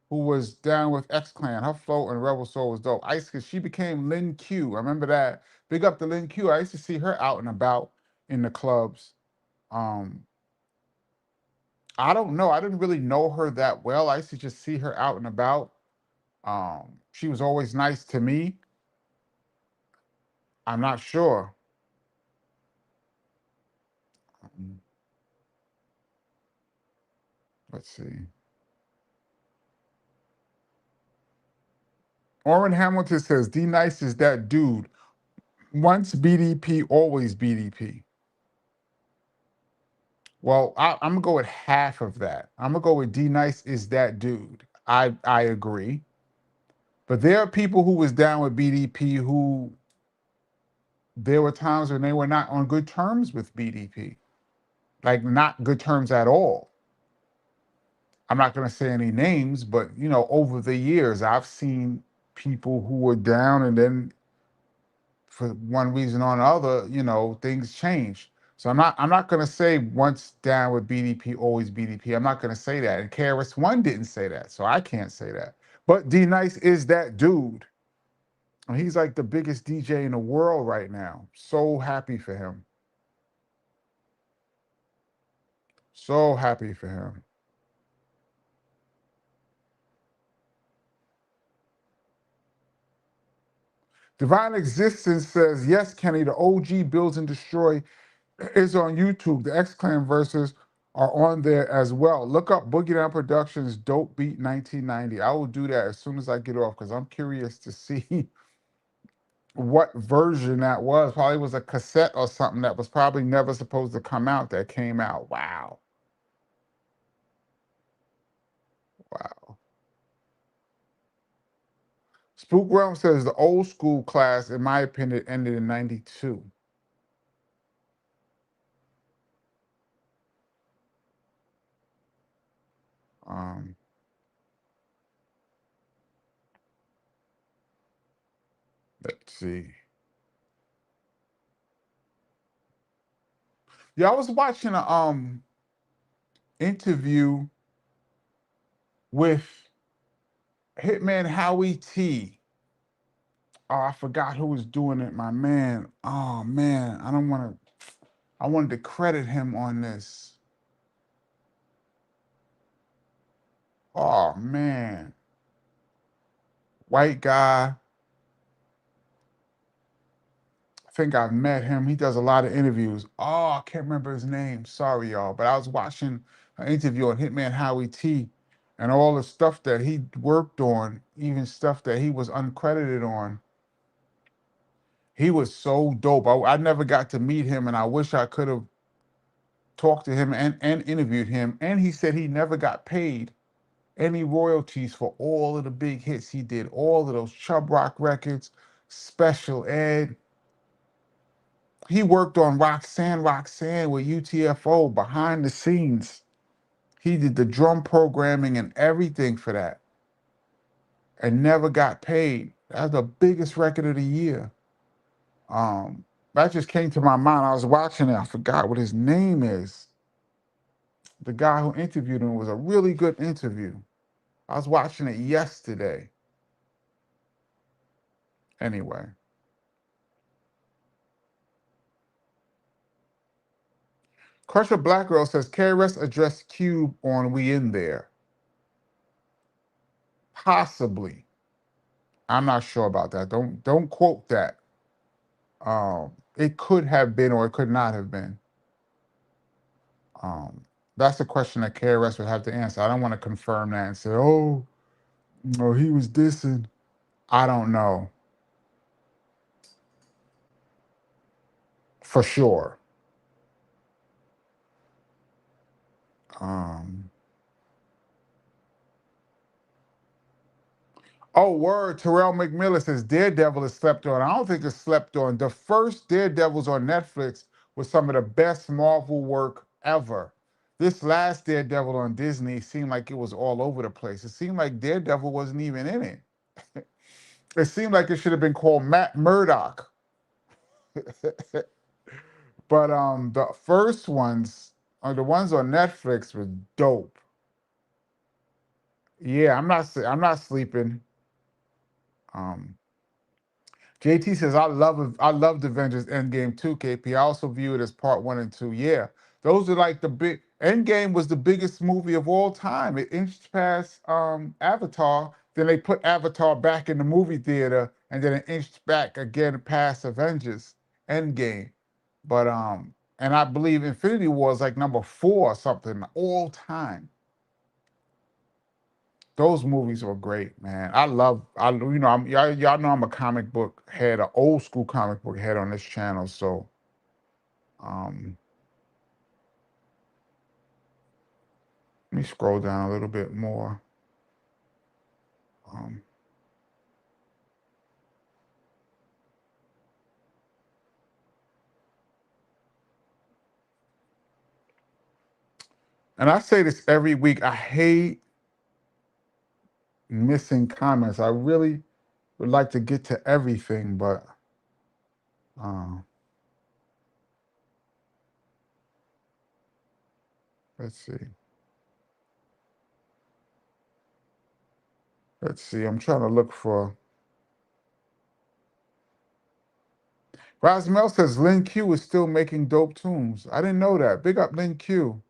who was down with X Clan? Her flow and Rebel Soul was dope. Isis, she became Lin Q. I remember that. Big up to Lin Q. I used to see her out and about in the clubs. Um, I don't know. I didn't really know her that well. I used to just see her out and about. She was always nice to me. I'm not sure. Let's see. Orrin Hamilton says D Nice is that dude. Once BDP, always BDP. Well, I'm gonna go with half of that. I'm gonna go with D Nice is that dude. I agree. But there are people who was down with BDP who there were times when they were not on good terms with BDP. Like not good terms at all. I'm not gonna say any names, but over the years I've seen people who were down and then for one reason or another, things change. So I'm not gonna say once down with BDP, always BDP. I'm not gonna say that. And KRS One didn't say that, so I can't say that. But D Nice is that dude. And he's like the biggest DJ in the world right now. So happy for him. So happy for him. Divine Existence says, yes, Kenny, the OG Builds and Destroy is on YouTube. The X Clan verses are on there as well. Look up Boogie Down Productions Dope Beat 1990. I will do that as soon as I get off because I'm curious to see what version that was. Probably was a cassette or something that was probably never supposed to come out that came out. Wow. Wow. Spook Realm says the old school class, in my opinion, ended in 92. Um, let's see. Yeah, I was watching a interview with Hitman Howie T. Oh, I forgot who was doing it, my man. Oh man, I don't want to. I wanted to credit him on this. Oh man, white guy. I think I've met him. He does a lot of interviews. Oh, I can't remember his name. Sorry, y'all. But I was watching an interview on Hitman Howie T, and all the stuff that he worked on, even stuff that he was uncredited on. He was so dope. I never got to meet him, and I wish I could have talked to him and interviewed him. And he said he never got paid any royalties for all of the big hits he did, all of those Chub Rock records, Special Ed. He worked on Roxanne, Roxanne with UTFO behind the scenes. He did the drum programming and everything for that and never got paid. That was the biggest record of the year. That just came to my mind. I was watching it. I forgot what his name is. The guy who interviewed him was a really good interview. I was watching it yesterday. Anyway. Crusher Black Girl says KRS addressed Cube on We In There. Possibly. I'm not sure about that. Don't quote that. It could have been or it could not have been. That's a question that KRS would have to answer. I don't want to confirm that and say, oh, no, he was dissing. I don't know. For sure. Oh, word. Terrell McMillan says Daredevil is slept on. I don't think it's slept on. The first Daredevils on Netflix was some of the best Marvel work ever. This last Daredevil on Disney seemed like it was all over the place. It seemed like Daredevil wasn't even in it. It seemed like it should have been called Matt Murdock. But the first ones, the ones on Netflix, were dope. Yeah, I'm not sleeping. Um, JT says I loved Avengers Endgame too, KP. I also view it as part 1 and 2. Yeah. Those are like the big Endgame was the biggest movie of all time. It inched past Avatar. Then they put Avatar back in the movie theater, and then it inched back again past Avengers Endgame. But and I believe Infinity War is like number 4 or something all time. Those movies were great, man. Y'all know I'm a comic book head, an old school comic book head on this channel. So, um, let me scroll down a little bit more. Um, and I say this every week. I hate missing comments. I really would like to get to everything, but uh, let's see. Let's see. I'm trying to look for. Rosmel says Lin Q is still making dope tunes. I didn't know that. Big up Lin Q.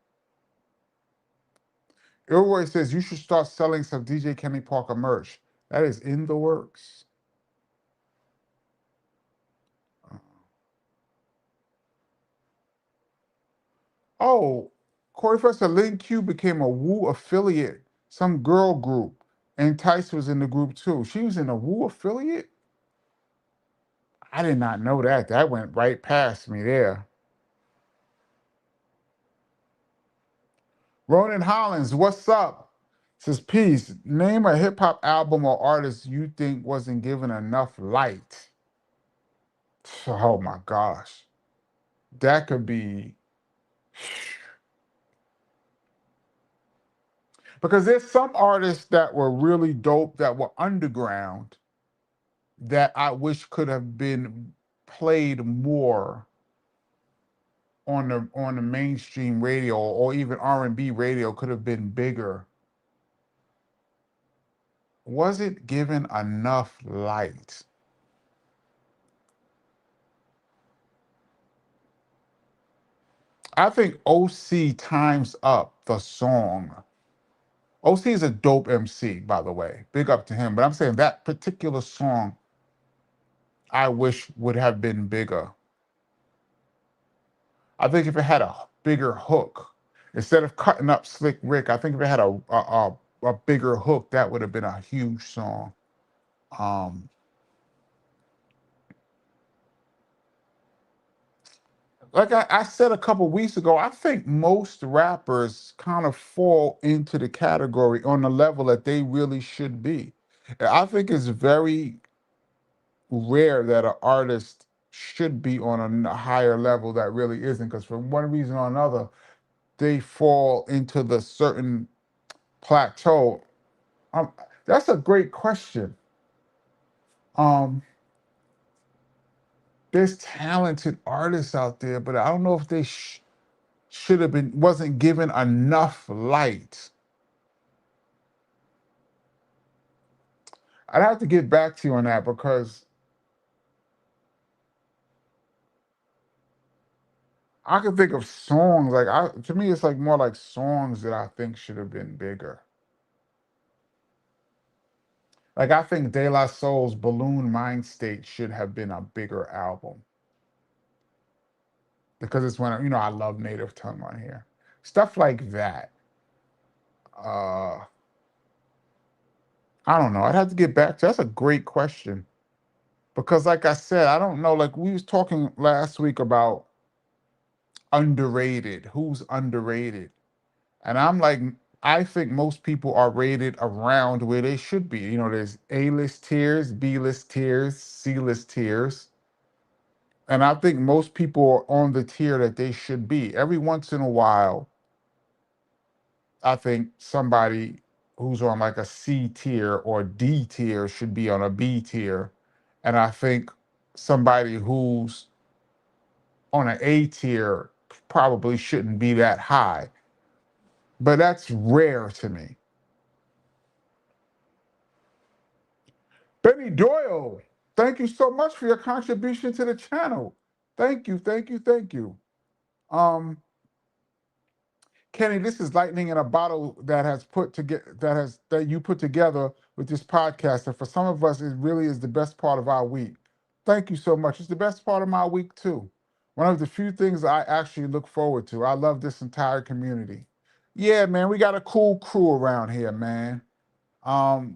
Ilroy says you should start selling some DJ Kenny Parker merch. That is in the works. Oh, Corey Foster, Lin Q became a Woo affiliate, some girl group. And Tice was in the group too. She was in a Woo affiliate? I did not know that. That went right past me there. Ronan Hollins, what's up? Says, peace. Name a hip hop album or artist you think wasn't given enough light. Oh my gosh. That could be. Because there's some artists that were really dope that were underground that I wish could have been played more on the mainstream radio or even R&B radio could have been bigger. wasn't given enough light. I think OC Times Up, the song. OC is a dope MC, by the way. Big up to him. But I'm saying that particular song, I wish would have been bigger. I think if it had a bigger hook, instead of cutting up Slick Rick, I think if it had a bigger hook, that would have been a huge song. Um, like I said a couple weeks ago, I think most rappers kind of fall into the category on the level that they really should be. I think it's very rare that an artist should be on a higher level that really isn't, because for one reason or another, they fall into the certain plateau. Um, that's a great question. Um, there's talented artists out there, but I don't know if they should have been wasn't given enough light. I'd have to get back to you on that because I can think of songs like to me it's like more like songs that I think should have been bigger. Like I think De La Soul's Balloon Mind State should have been a bigger album because it's when I love Native Tongue on here, stuff like that. Uh, I don't know. I'd have to get back to. That's a great question because, like I said, I don't know. Like we was talking last week about underrated. Who's underrated? And I'm like, I think most people are rated around where they should be. There's A-list tiers, B-list tiers, C-list tiers. And I think most people are on the tier that they should be. Every once in a while, I think somebody who's on like a C tier or D tier should be on a B tier. And I think somebody who's on an A tier probably shouldn't be that high. But that's rare to me. Benny Doyle, thank you so much for your contribution to the channel. Thank you, thank you, thank you. Um, Kenny, this is lightning in a bottle that has put together that you put together with this podcast. And for some of us, it really is the best part of our week. Thank you so much. It's the best part of my week too. One of the few things I actually look forward to. I love this entire community. Yeah, man, we got a cool crew around here, man. Um,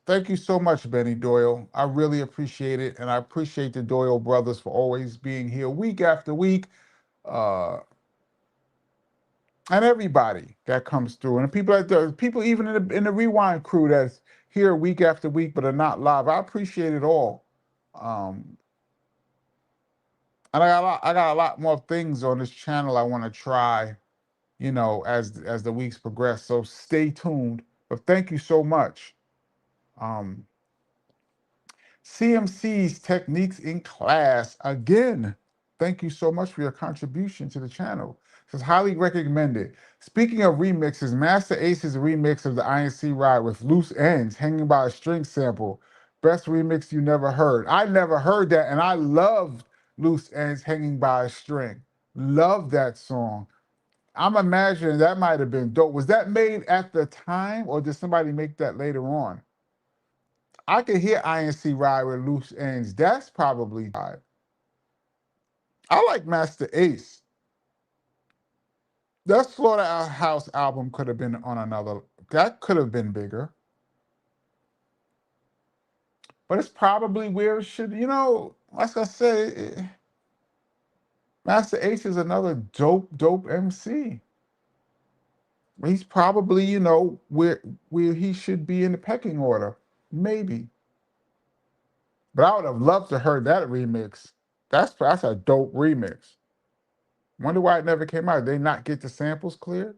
Thank you so much, Benny Doyle. I really appreciate it. And I appreciate the Doyle brothers for always being here week after week. Uh, and everybody that comes through. And people even in the Rewind crew that's here week after week but are not live. I appreciate it all. Um, and I got a lot more things on this channel I want to try, as the weeks progress. So stay tuned. But thank you so much. Um, CMC's Techniques in Class again. Thank you so much for your contribution to the channel. It's highly recommended. Speaking of remixes, Master Ace's remix of the INC ride with loose ends hanging by a string sample. Best remix you never heard. I never heard that, and I loved Loose Ends Hanging by a String. Love that song. I'm imagining that might have been dope. Was that made at the time, or did somebody make that later on? I could hear INC ride with loose ends. That's probably tied. I like Master Ace. That Slaughterhouse album could have been on another. That could have been bigger. But it's probably where it should. Like I said, Master Ace is another dope MC. He's probably, where he should be in the pecking order. Maybe. But I would have loved to heard that remix. That's a dope remix. Wonder why it never came out. Did they not get the samples cleared?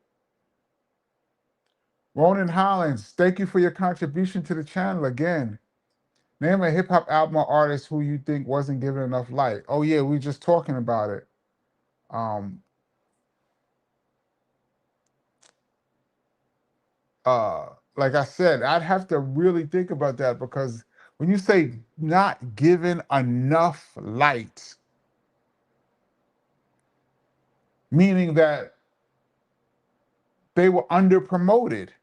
Ronan Hollins, thank you for your contribution to the channel again. Name a hip hop album or artist who you think wasn't given enough light. Oh yeah, we were just talking about it. Um, like I said, I'd have to really think about that, because when you say not given enough light, meaning that they were under promoted.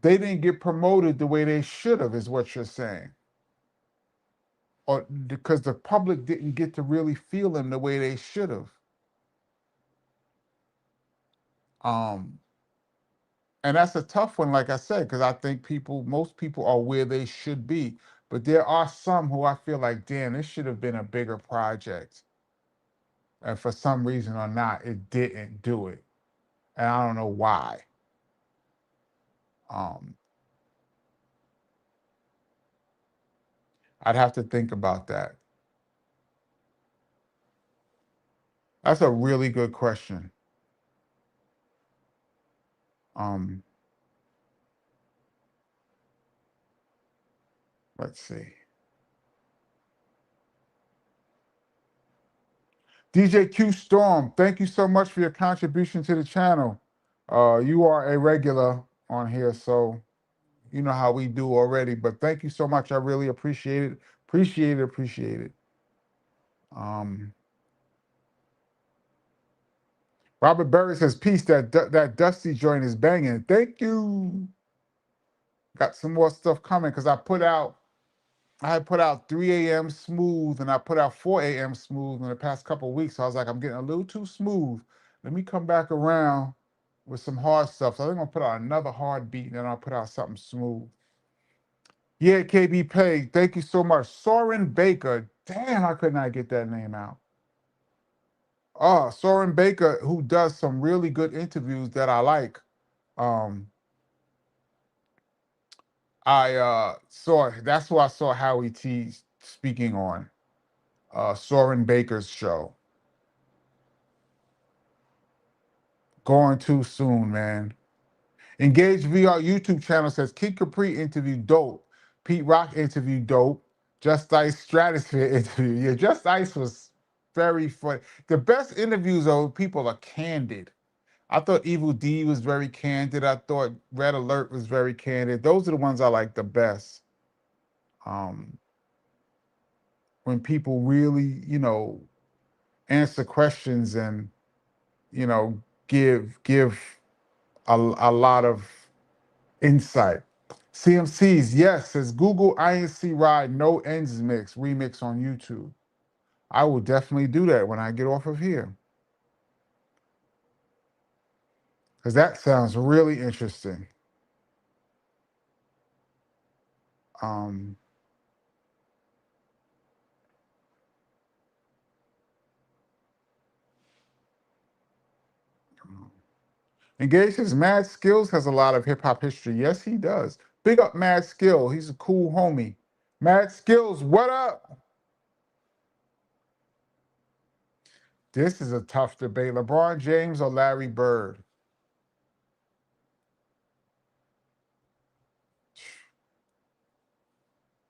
They didn't get promoted the way they should have, is what you're saying. Or because the public didn't get to really feel them the way they should have. Um, and that's a tough one, like I said, because I think most people are where they should be. But there are some who I feel like, damn, this should have been a bigger project. And for some reason or not, it didn't do it. And I don't know why. Um, I'd have to think about that. That's a really good question. Um, let's see. DJ Q Storm, thank you so much for your contribution to the channel. You are a regular on here, so you know how we do already, but thank you so much. I really appreciate it. Appreciate it. Robert Berry says, peace, that Dusty joint is banging. Thank you. Got some more stuff coming, because I had put out 3 a.m. smooth, and I put out 4 a.m. smooth in the past couple of weeks. So I was like, I'm getting a little too smooth. Let me come back around with some hard stuff. So I think I'm gonna put out another hard beat, and then I'll put out something smooth. Yeah, KB Pay, thank you so much. Soren Baker, damn, I could not get that name out. Oh, Soren Baker, who does some really good interviews that I like. Um, I saw that's who I saw Howie T speaking on Soren Baker's show. Going too soon, man. Engage VR YouTube channel says Kid Capri interview dope. Pete Rock interview dope. Just Ice Stratosphere interview. Yeah, Just Ice was very funny. The best interviews are when people are candid. I thought Evil D was very candid. I thought Red Alert was very candid. Those are the ones I like the best. When people really, answer questions and, you know, give a lot of insight. CMCs, yes, says Google INC Ride No Ends remix on YouTube. I will definitely do that when I get off of here, because that sounds really interesting. Um, Engage says Mad Skills has a lot of hip hop history. Yes, he does. Big up Mad Skill. He's a cool homie. Mad Skills, what up? This is a tough debate. LeBron James or Larry Bird?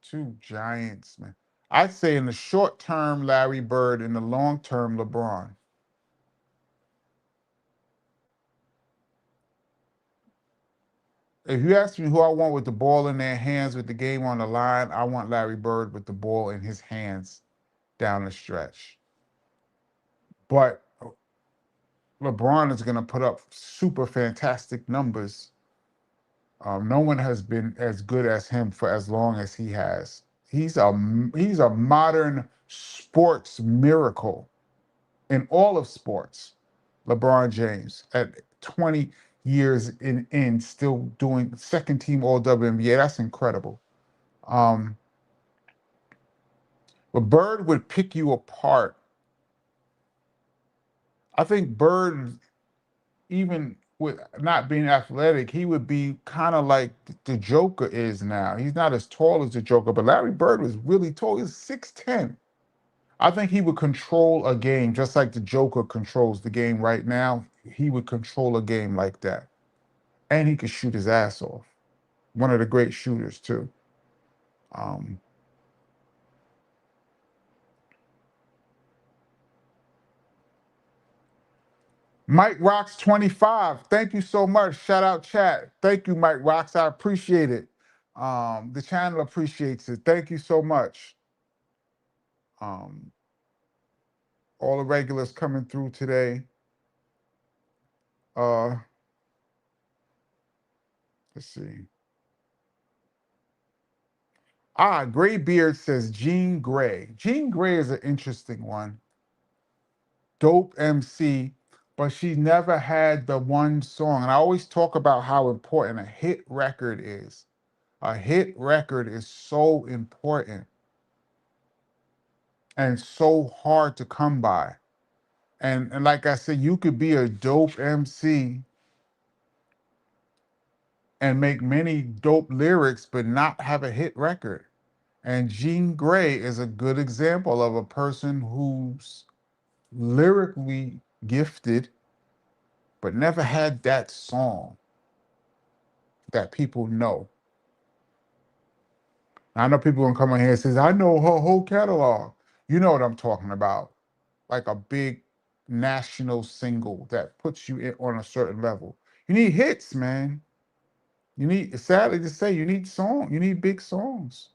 Two giants, man. I'd say in the short term, Larry Bird. In the long term, LeBron. If you ask me who I want with the ball in their hands with the game on the line, I want Larry Bird with the ball in his hands down the stretch. But LeBron is going to put up super fantastic numbers. No one has been as good as him for as long as he has. He's a modern sports miracle in all of sports. LeBron James at 20 years in still doing second team All WNBA. That's incredible. Um, but Bird would pick you apart. I think Bird, even with not being athletic, he would be kind of like the Joker is now. He's not as tall as the Joker, but Larry Bird was really tall. He's 6'10". I think he would control a game just like the Joker controls the game right now. He would control a game like that. And he could shoot his ass off. One of the great shooters, too. Um, Mike Rocks 25. Thank you so much. Shout out chat. Thank you, Mike Rocks. I appreciate it. The channel appreciates it. Thank you so much. Um, all the regulars coming through today. Let's see. Graybeard says Jean Grey. Jean Grey is an interesting one. Dope MC, but she never had the one song. And I always talk about how important a hit record is. A hit record is so important and so hard to come by. And like I said, you could be a dope MC and make many dope lyrics, but not have a hit record. And Jean Grey is a good example of a person who's lyrically gifted, but never had that song that people know. I know people gonna come in here and says, I know her whole catalog. You know what I'm talking about. Like a big national single that puts you on a certain level. You need hits, man. You need, sadly to say, you need you need big songs.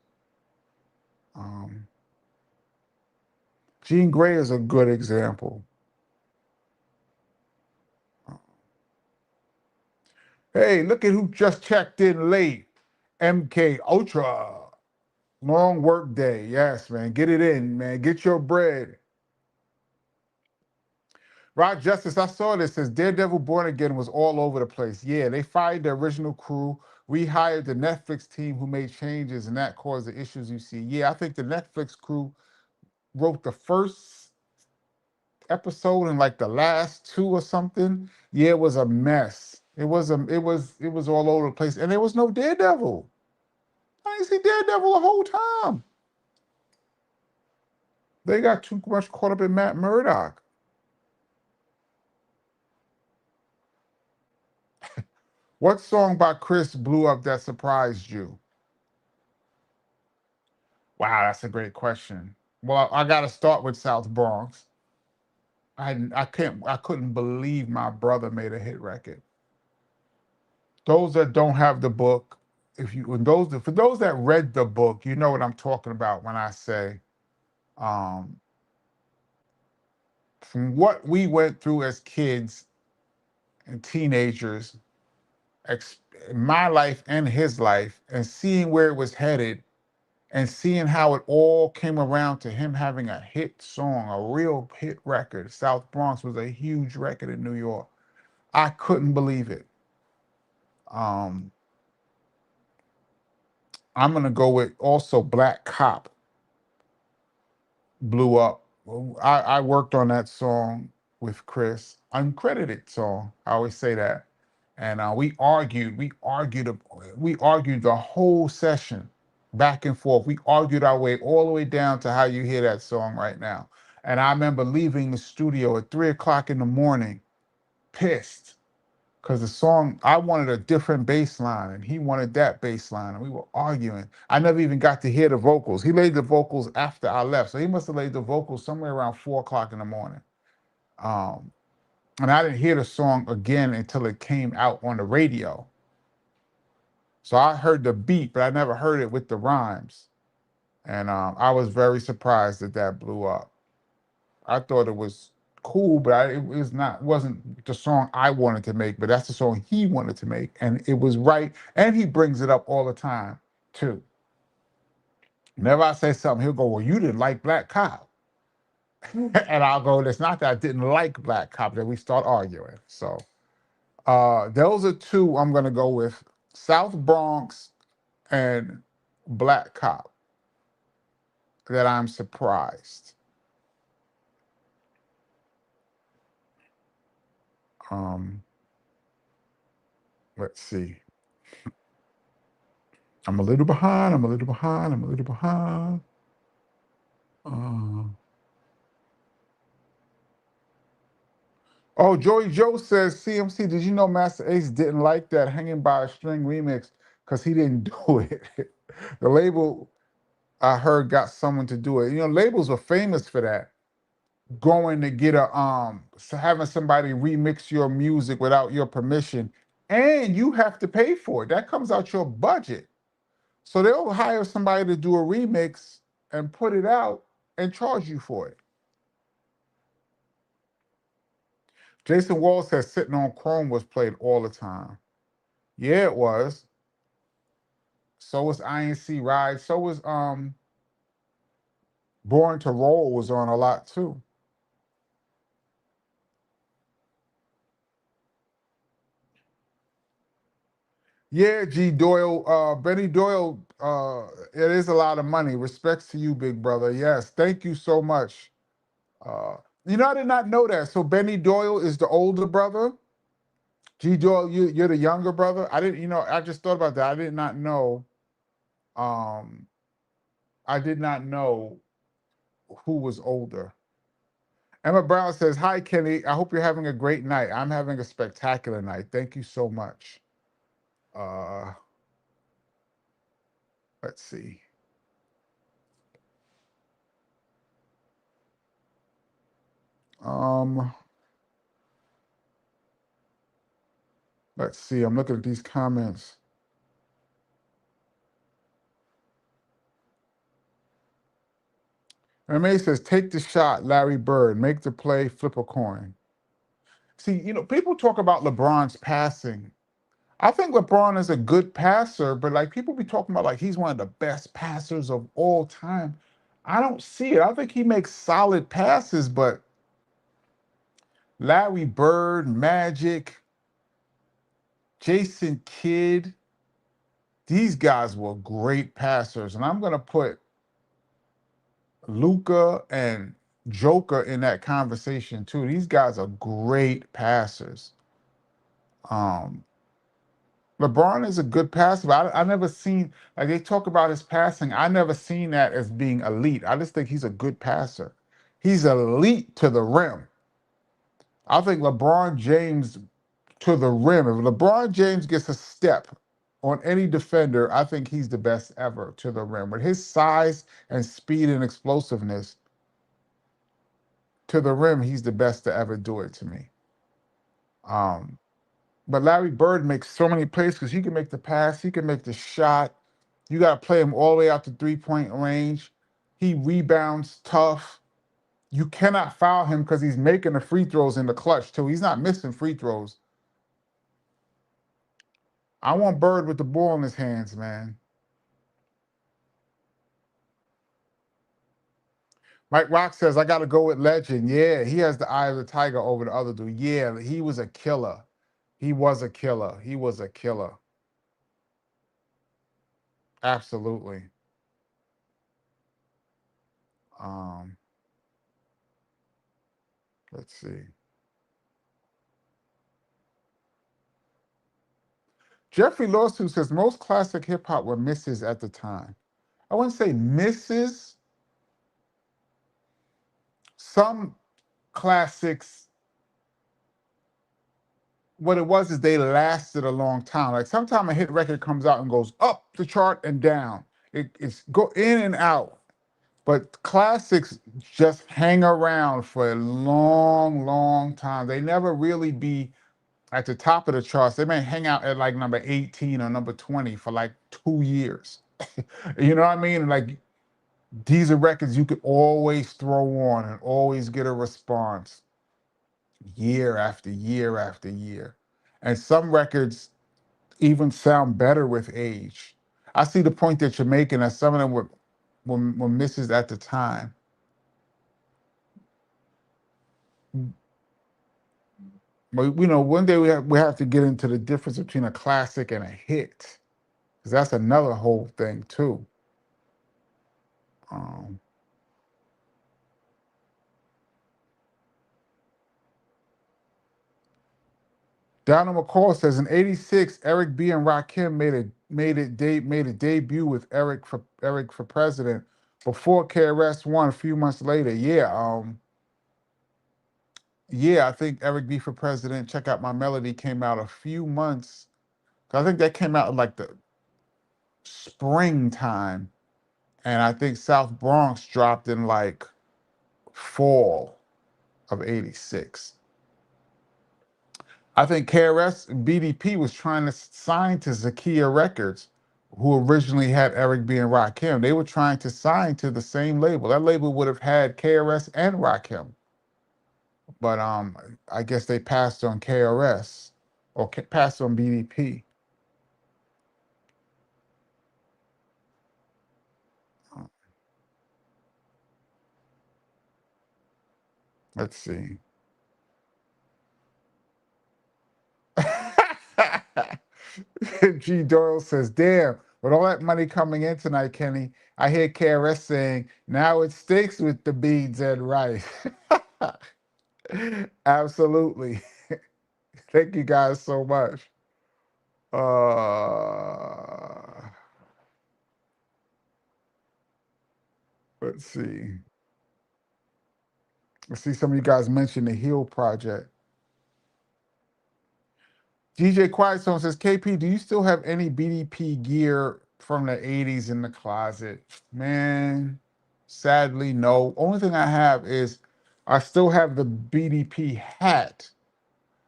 Jean Grey is a good example. Hey, look at who just checked in late. MK Ultra. Long work day. Yes, man. Get it in, man. Get your bread. Rod Justice, I saw this. Says Daredevil Born Again was all over the place. Yeah, they fired the original crew, rehired the Netflix team who made changes, and that caused the issues you see. Yeah, I think the Netflix crew wrote the first episode and like the last two or something. Yeah, it was a mess. It was all over the place. And there was no Daredevil. I didn't see Daredevil the whole time. They got too much caught up in Matt Murdock. What song by Chris blew up that surprised you? Wow, that's a great question. Well, I got to start with South Bronx. I couldn't believe my brother made a hit record. Those that don't have the book, for those that read the book, you know what I'm talking about when I say, um, from what we went through as kids and teenagers, my life and his life, and seeing where it was headed, and seeing how it all came around to him having a hit song, a real hit record. South Bronx was a huge record in New York. I couldn't believe it. I'm gonna go with also Black Cop blew up. I worked on that song with Chris, uncredited song. I always say that. And we argued the whole session back and forth. We argued our way all the way down to how you hear that song right now. And I remember leaving the studio at 3 o'clock in the morning, pissed, because the song, I wanted a different bass line and he wanted that bass line, and we were arguing. I never even got to hear the vocals. He laid the vocals after I left, so he must have laid the vocals somewhere around 4 o'clock in the morning. And I didn't hear the song again until it came out on the radio. So I heard the beat, but I never heard it with the rhymes. And I was very surprised that that blew up. I thought it was cool, but wasn't the song I wanted to make, but that's the song he wanted to make, and it was right. And he brings it up all the time too. Whenever I say something, he'll go, "Well, you didn't like Black Cop," and I'll go, "It's not that I didn't like Black Cop." Then we start arguing. So those are two I'm gonna go with: South Bronx and Black Cop. That I'm surprised. Let's see. I'm a little behind. I'm a little behind. I'm a little behind. Oh, Joey Joe says, CMC, did you know Master Ace didn't like that Hanging by a String remix because he didn't do it? The label, I heard, got someone to do it. You know, labels were famous for that. going to get having somebody remix your music without your permission, and you have to pay for it. That comes out your budget. So they'll hire somebody to do a remix and put it out and charge you for it. Jason Wall says Sitting on Chrome was played all the time. Yeah, it was. So was INC Ride. So was Born to Roll was on a lot too. Yeah, G Doyle, Benny Doyle, it is a lot of money. Respects to you, big brother. Yes, thank you so much. Uh, I did not know that. So Benny Doyle is the older brother. G Doyle, you're the younger brother. I didn't, I just thought about that. I did not know. Um, I did not know who was older. Emma Brown says, "Hi, Kenny. I hope you're having a great night. I'm having a spectacular night. Thank you so much." Uh, let's see. Um, let's see. I'm looking at these comments. MMA says, "Take the shot, Larry Bird. Make the play, flip a coin." See, people talk about LeBron's passing. I think LeBron is a good passer, but like people be talking about like he's one of the best passers of all time. I don't see it. I think he makes solid passes, but Larry Bird, Magic, Jason Kidd, these guys were great passers. And I'm gonna put Luca and Joker in that conversation too. These guys are great passers. Um, LeBron is a good passer, but I never seen, like they talk about his passing, I never seen that as being elite. I just think he's a good passer. He's elite to the rim. I think LeBron James to the rim, if LeBron James gets a step on any defender, I think he's the best ever to the rim. With his size and speed and explosiveness to the rim, he's the best to ever do it to me. But Larry Bird makes so many plays because he can make the pass, he can make the shot. You got to play him all the way out to 3-point range. He rebounds tough. You cannot foul him because he's making the free throws in the clutch too. He's not missing free throws. I want Bird with the ball in his hands, man. Mike Rock says, "I got to go with Legend." Yeah, he has the eye of the tiger over the other dude. Yeah, he was a killer. He was a killer. He was a killer. Absolutely. Um, let's see. Jeffrey Lawson says most classic hip hop were misses at the time. I wouldn't say misses. Some classics, what it was is they lasted a long time. Like sometimes a hit record comes out and goes up the chart and down. It's go in and out. But classics just hang around for a long, long time. They never really be at the top of the charts. They may hang out at like number 18 or number 20 for like 2 years. You know what I mean? Like these are records you could always throw on and always get a response year after year after year. And some records even sound better with age. I see the point that you're making that some of them were misses at the time. But one day we have to get into the difference between a classic and a hit, because that's another whole thing too. Um, Donald McCall says in '86, Eric B and Rakim made a debut with Eric for president before KRS One a few months later. Yeah, I think Eric B for president. Check out my melody came out a few months. I think that came out in like the springtime, and I think South Bronx dropped in like fall. of '86. I think KRS BDP was trying to sign to Zakia Records, who originally had Eric B and Rakim. They were trying to sign to the same label. That label would have had KRS and Rakim, but I guess they passed on KRS or passed on BDP. Let's see. G. Doyle says, damn, with all that money coming in tonight, Kenny, I hear KRS saying, now it sticks with the beads and rice. Absolutely. Thank you guys so much. Uh, let's see. I see some of you guys mentioned the Heal Project. DJ Quiet Zone says, KP, do you still have any BDP gear from the 80s in the closet? Man, sadly, no. Only thing I have is I still have the BDP hat.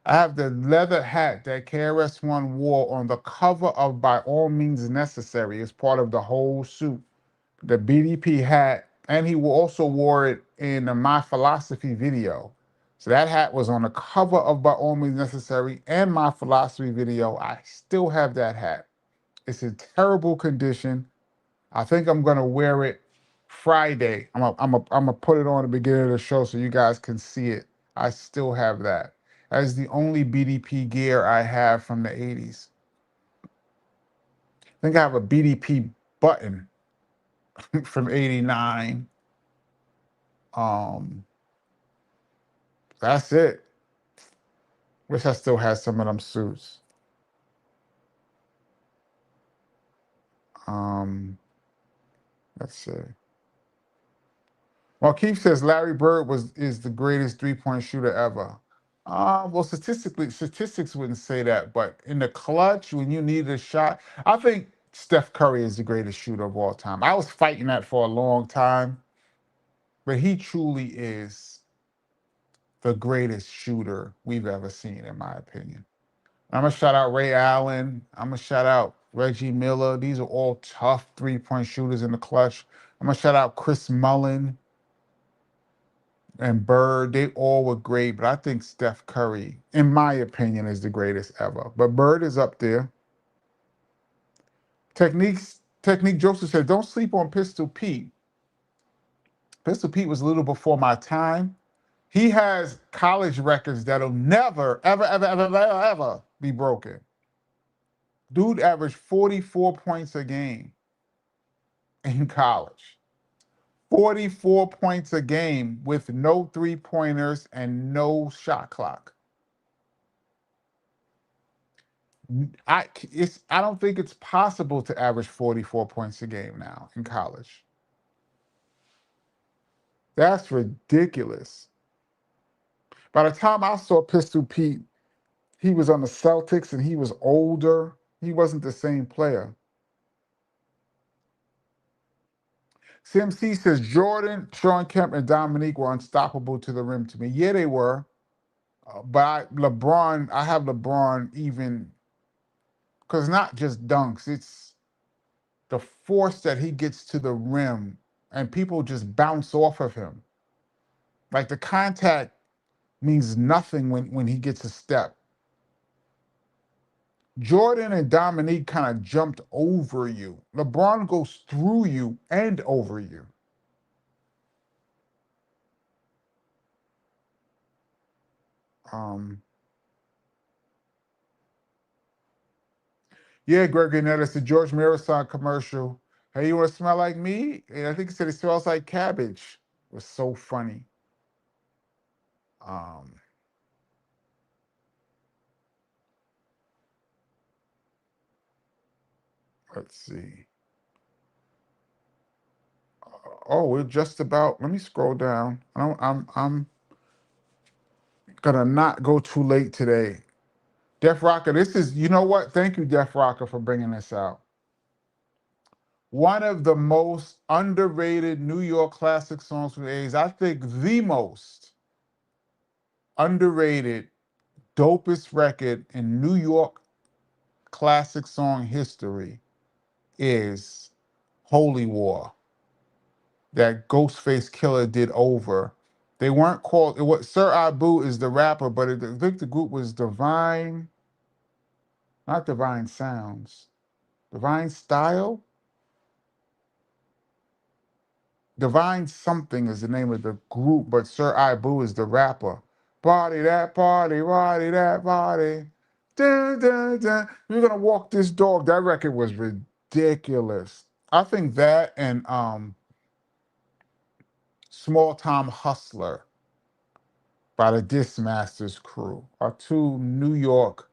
I have the leather hat that KRS-One wore on the cover of By All Means Necessary as part of the whole suit. The BDP hat, and he also wore it in the My Philosophy video. So that hat was on the cover of By All Means Necessary and My Philosophy video. I still have that hat. It's in terrible condition. I think I'm gonna wear it Friday. I'm gonna put it on the beginning of the show so you guys can see it. I still have that. That is the only BDP gear I have from the 80s. I think I have a BDP button from '89. That's it. Wish I still had some of them suits. Um, let's see. Well, Keith says Larry Bird is the greatest three-point shooter ever. Well, statistics wouldn't say that, but in the clutch, when you need a shot, I think Steph Curry is the greatest shooter of all time. I was fighting that for a long time, but he truly is the greatest shooter we've ever seen, in my opinion. I'm gonna shout out Ray Allen. I'm gonna shout out Reggie Miller. These are all tough three-point shooters in the clutch. I'm gonna shout out Chris Mullin and Bird. They all were great, but I think Steph Curry, in my opinion, is the greatest ever. But Bird is up there. Technique Joseph said, don't sleep on Pistol Pete. Pistol Pete was a little before my time. He has college records that'll never, ever, ever, ever, ever, ever be broken. Dude averaged 44 points a game in college. 44 points a game with no three-pointers and no shot clock. I don't think it's possible to average 44 points a game now in college. That's ridiculous. By the time I saw Pistol Pete, he was on the Celtics and he was older. He wasn't the same player. CMC says Jordan, Sean Kemp, and Dominique were unstoppable to the rim to me. Yeah, they were. But I have LeBron even, because not just dunks, it's the force that he gets to the rim and people just bounce off of him. Like the contact means nothing when he gets a step. Jordan and Dominique kind of jumped over you. LeBron goes through you and over you. Yeah, Gregory Nettis, the George Marathon commercial. Hey, you want to smell like me? And I think he said it smells like cabbage. It was so funny. Um, let's see. Oh, we're just about. Let me scroll down. I'm gonna not go too late today. Def Rocker, this is. You know what? Thank you, Def Rocker, for bringing this out. One of the most underrated New York classic songs from the 80s. I think the most. underrated, dopest record in New York classic song history is Holy War, that Ghostface Killer did over. They weren't called, it was, Sir Abu is the rapper, but I think the group was Divine, not Divine Sounds, Divine Style? Divine something is the name of the group, but Sir Abu is the rapper. Party that party, party that party. Dun, dun, dun. You're gonna walk this dog. That record was ridiculous. I think that and Small Time Hustler by the Dismasters crew are two New York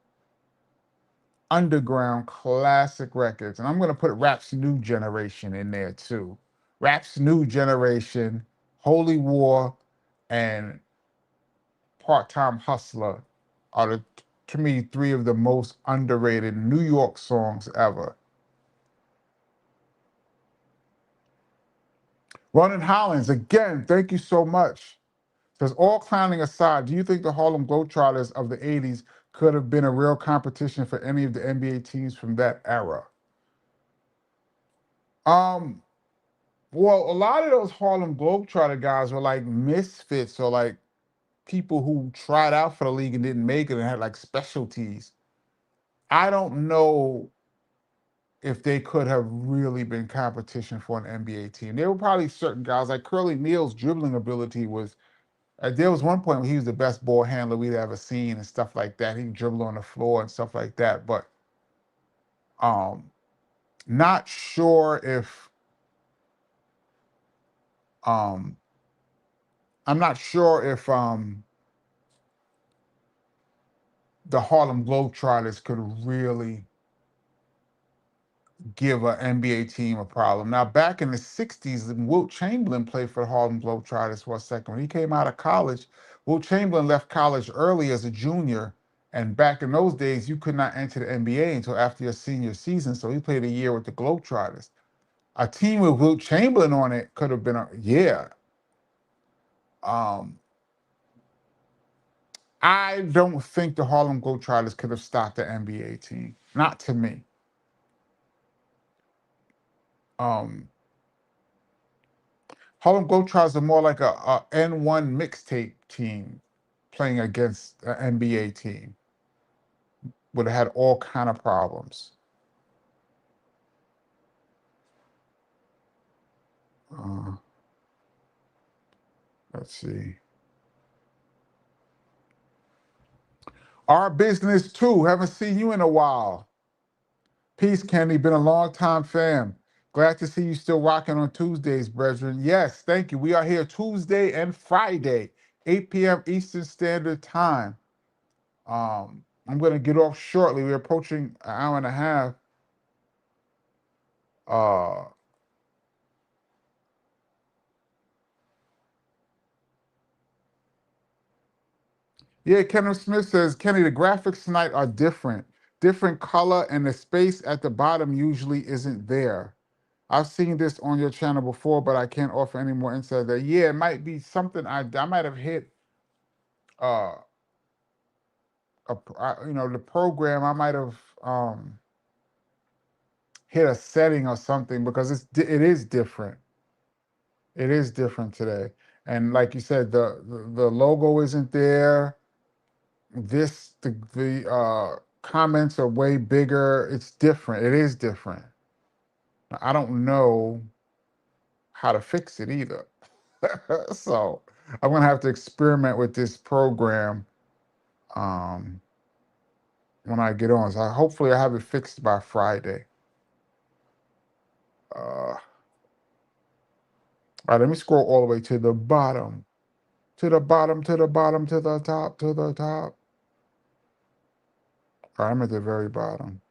underground classic records. And I'm gonna put Rap's New Generation in there too. Rap's New Generation, Holy War, and Part-Time Hustler are to me, three of the most underrated New York songs ever. Ronan Hollins, again, thank you so much. Says, all clowning aside, do you think the Harlem Globetrotters of the 80s could have been a real competition for any of the NBA teams from that era? Well, a lot of those Harlem Globetrotter guys were like misfits or like people who tried out for the league and didn't make it and had like specialties. I don't know if they could have really been competition for an NBA team. There were probably certain guys like Curly Neal's dribbling ability was. There was one point where he was the best ball handler we'd ever seen and stuff like that. He could dribble on the floor and stuff like that. But not sure if I'm not sure if the Harlem Globetrotters could really give an NBA team a problem. Now, back in the 60s, Wilt Chamberlain played for the Harlem Globetrotters for a second. When he came out of college, Wilt Chamberlain left college early as a junior. And back in those days, you could not enter the NBA until after your senior season. So he played a year with the Globetrotters. A team with Wilt Chamberlain on it could have been yeah. I don't think the Harlem Globetrotters could have stopped the NBA team. Not to me. Harlem Globetrotters are more like a N1 mixtape team playing against an NBA team. Would have had all kind of problems. Let's see. Our business too. Haven't seen you in a while. Peace, Kenny. Been a long time fam. Glad to see you still rocking on Tuesdays, brethren. Yes, thank you. We are here Tuesday and Friday, 8 p.m. Eastern Standard Time. I'm going to get off shortly. We're approaching an hour and a half. Yeah, Kenneth Smith says, Kenny, the graphics tonight are different. Different color, and the space at the bottom usually isn't there. I've seen this on your channel before, but I can't offer any more insight there. Yeah, it might be something I might have hit the program. I might have hit a setting or something because it is different. It is different today. And like you said, the logo isn't there. The comments are way bigger. It's different. It is different. I don't know how to fix it either. So I'm gonna have to experiment with this program when I get on. So hopefully I have it fixed by Friday. All right, let me scroll all the way to the bottom. To the bottom, to the bottom, to the top, to the top. All right, I'm at the very bottom.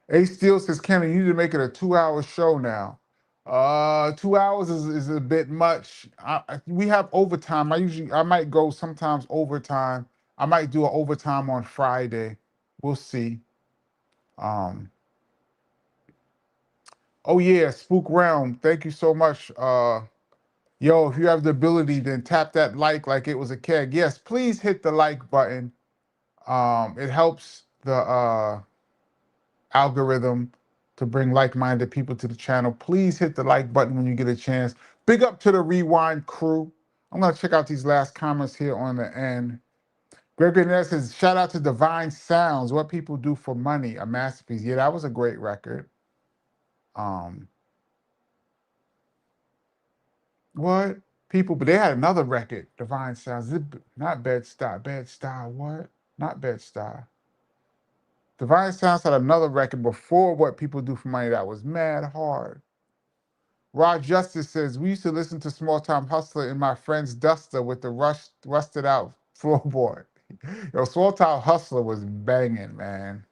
A Steel says, Kenny, you need to make it a 2-hour show now. 2 hours is a bit much. We have overtime. I might go sometimes overtime. I might do an overtime on Friday. We'll see. Oh yeah, Spook Realm. Thank you so much. Yo, if you have the ability, then tap that like it was a keg. Yes, please hit the like button. It helps the algorithm to bring like-minded people to the channel. Please hit the like button when you get a chance. Big up to the Rewind crew. I'm gonna check out these last comments here on the end. Gregory Ness says, shout out to Divine Sounds, What People Do for Money, a masterpiece. Yeah, that was a great record. What? People, but they had another record, Divine Sounds. Not Bed-Stuy. Bed-Stuy, what? Not Bed-Stuy. Divine Sounds had another record before What People Do for Money that was mad hard. Rod Justice says, we used to listen to Small Time Hustler in my friend's Duster with the rusted out floorboard. Yo, Small Time Hustler was banging, man.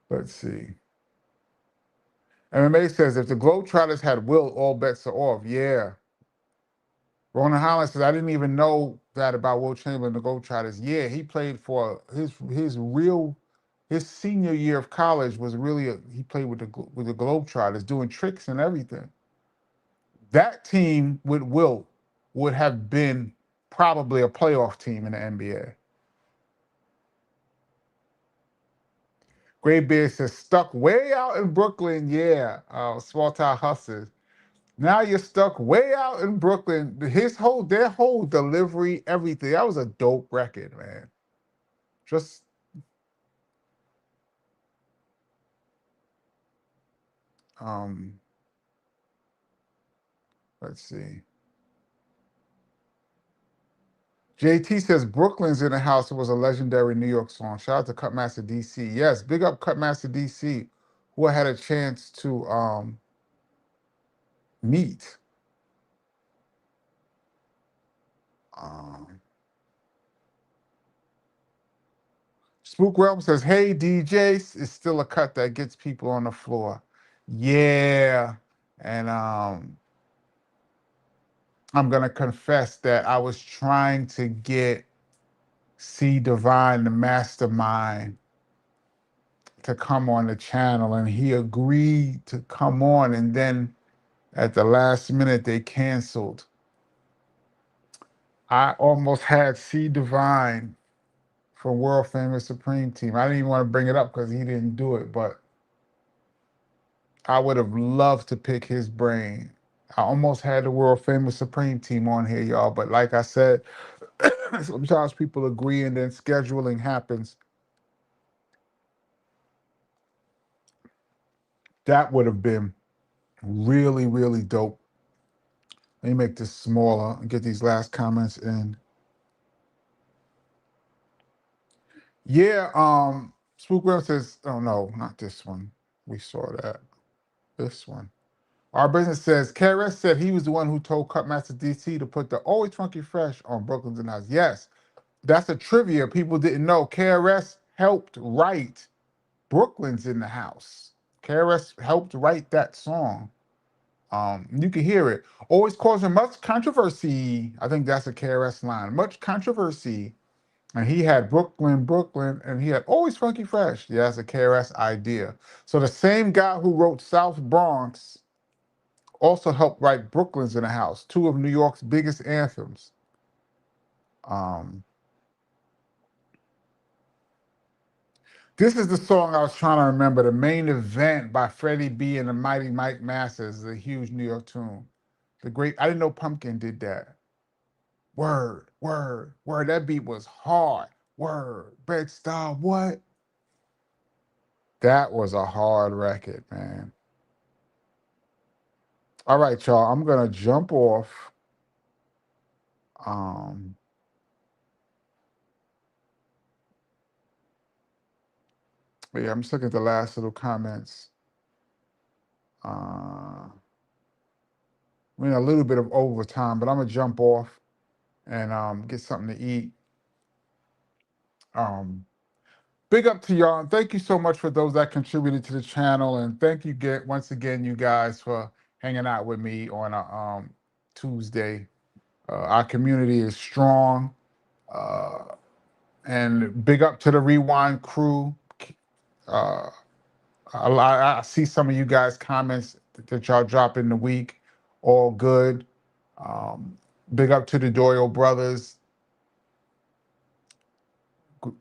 Let's see. MMA says, if the Globetrotters had Will, all bets are off. Yeah. Ronan Holland says, I didn't even know that about Will Chamberlain, the Globetrotters. Yeah, he played for his senior year of college was really he played with the Globetrotters, doing tricks and everything. That team with Will would have been probably a playoff team in the NBA. Gray Beard says, stuck way out in Brooklyn. Yeah, small town hustlers. Now you're stuck way out in Brooklyn. Their whole delivery, everything. That was a dope record, man. Just let's see. JT says Brooklyn's in the House was a legendary New York song. Shout out to Cutmaster DC. Yes, big up Cutmaster DC, who I had a chance to meet. Spook Realm says, hey, DJ, is still a cut that gets people on the floor. Yeah. And I'm going to confess that I was trying to get C Divine, the mastermind, to come on the channel, and he agreed to come on, and then at the last minute they canceled. I almost had C Divine from World Famous Supreme Team. I didn't even want to bring it up because he didn't do it, but I would have loved to pick his brain. I almost had the World Famous Supreme Team on here, y'all, but like I said, sometimes people agree and then scheduling happens. That would have been really, really dope. Let me make this smaller and get these last comments in. Yeah, Spookworm says, oh no, not this one. We saw that. This one. Our business says, KRS said he was the one who told Cutmaster DC to put the Always Funky Fresh on Brooklyn's in the House. Yes, that's a trivia people didn't know. KRS helped write Brooklyn's in the House. KRS helped write that song. You can hear it. Always causing much controversy. I think that's a KRS line. Much controversy. And he had Brooklyn, and he had Always Funky Fresh. Yeah, that's a KRS idea. So the same guy who wrote South Bronx also helped write Brooklyn's in the House, two of New York's biggest anthems. This is the song I was trying to remember. The Main Event by Freddie B and the Mighty Mike Masters is a huge New York tune. I didn't know Pumpkin did that. Word, word, word. That beat was hard. Word, Bed-Stuy, what? That was a hard record, man. All right, y'all. I'm gonna jump off. Yeah, I'm just looking at the last little comments. We're in a little bit of overtime, but I'm gonna jump off and get something to eat. Big up to y'all, and thank you so much for those that contributed to the channel, and thank you once again, you guys, for hanging out with me on a Tuesday. Our community is strong, and big up to the Rewind crew. I see some of you guys' comments that y'all drop in the week. All good. Big up to the Doyle brothers.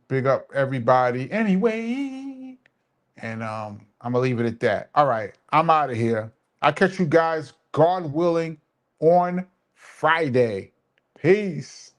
Big up everybody. Anyway, and I'm gonna leave it at that. All right, I'm out of here. I'll catch you guys, God willing, on Friday. Peace.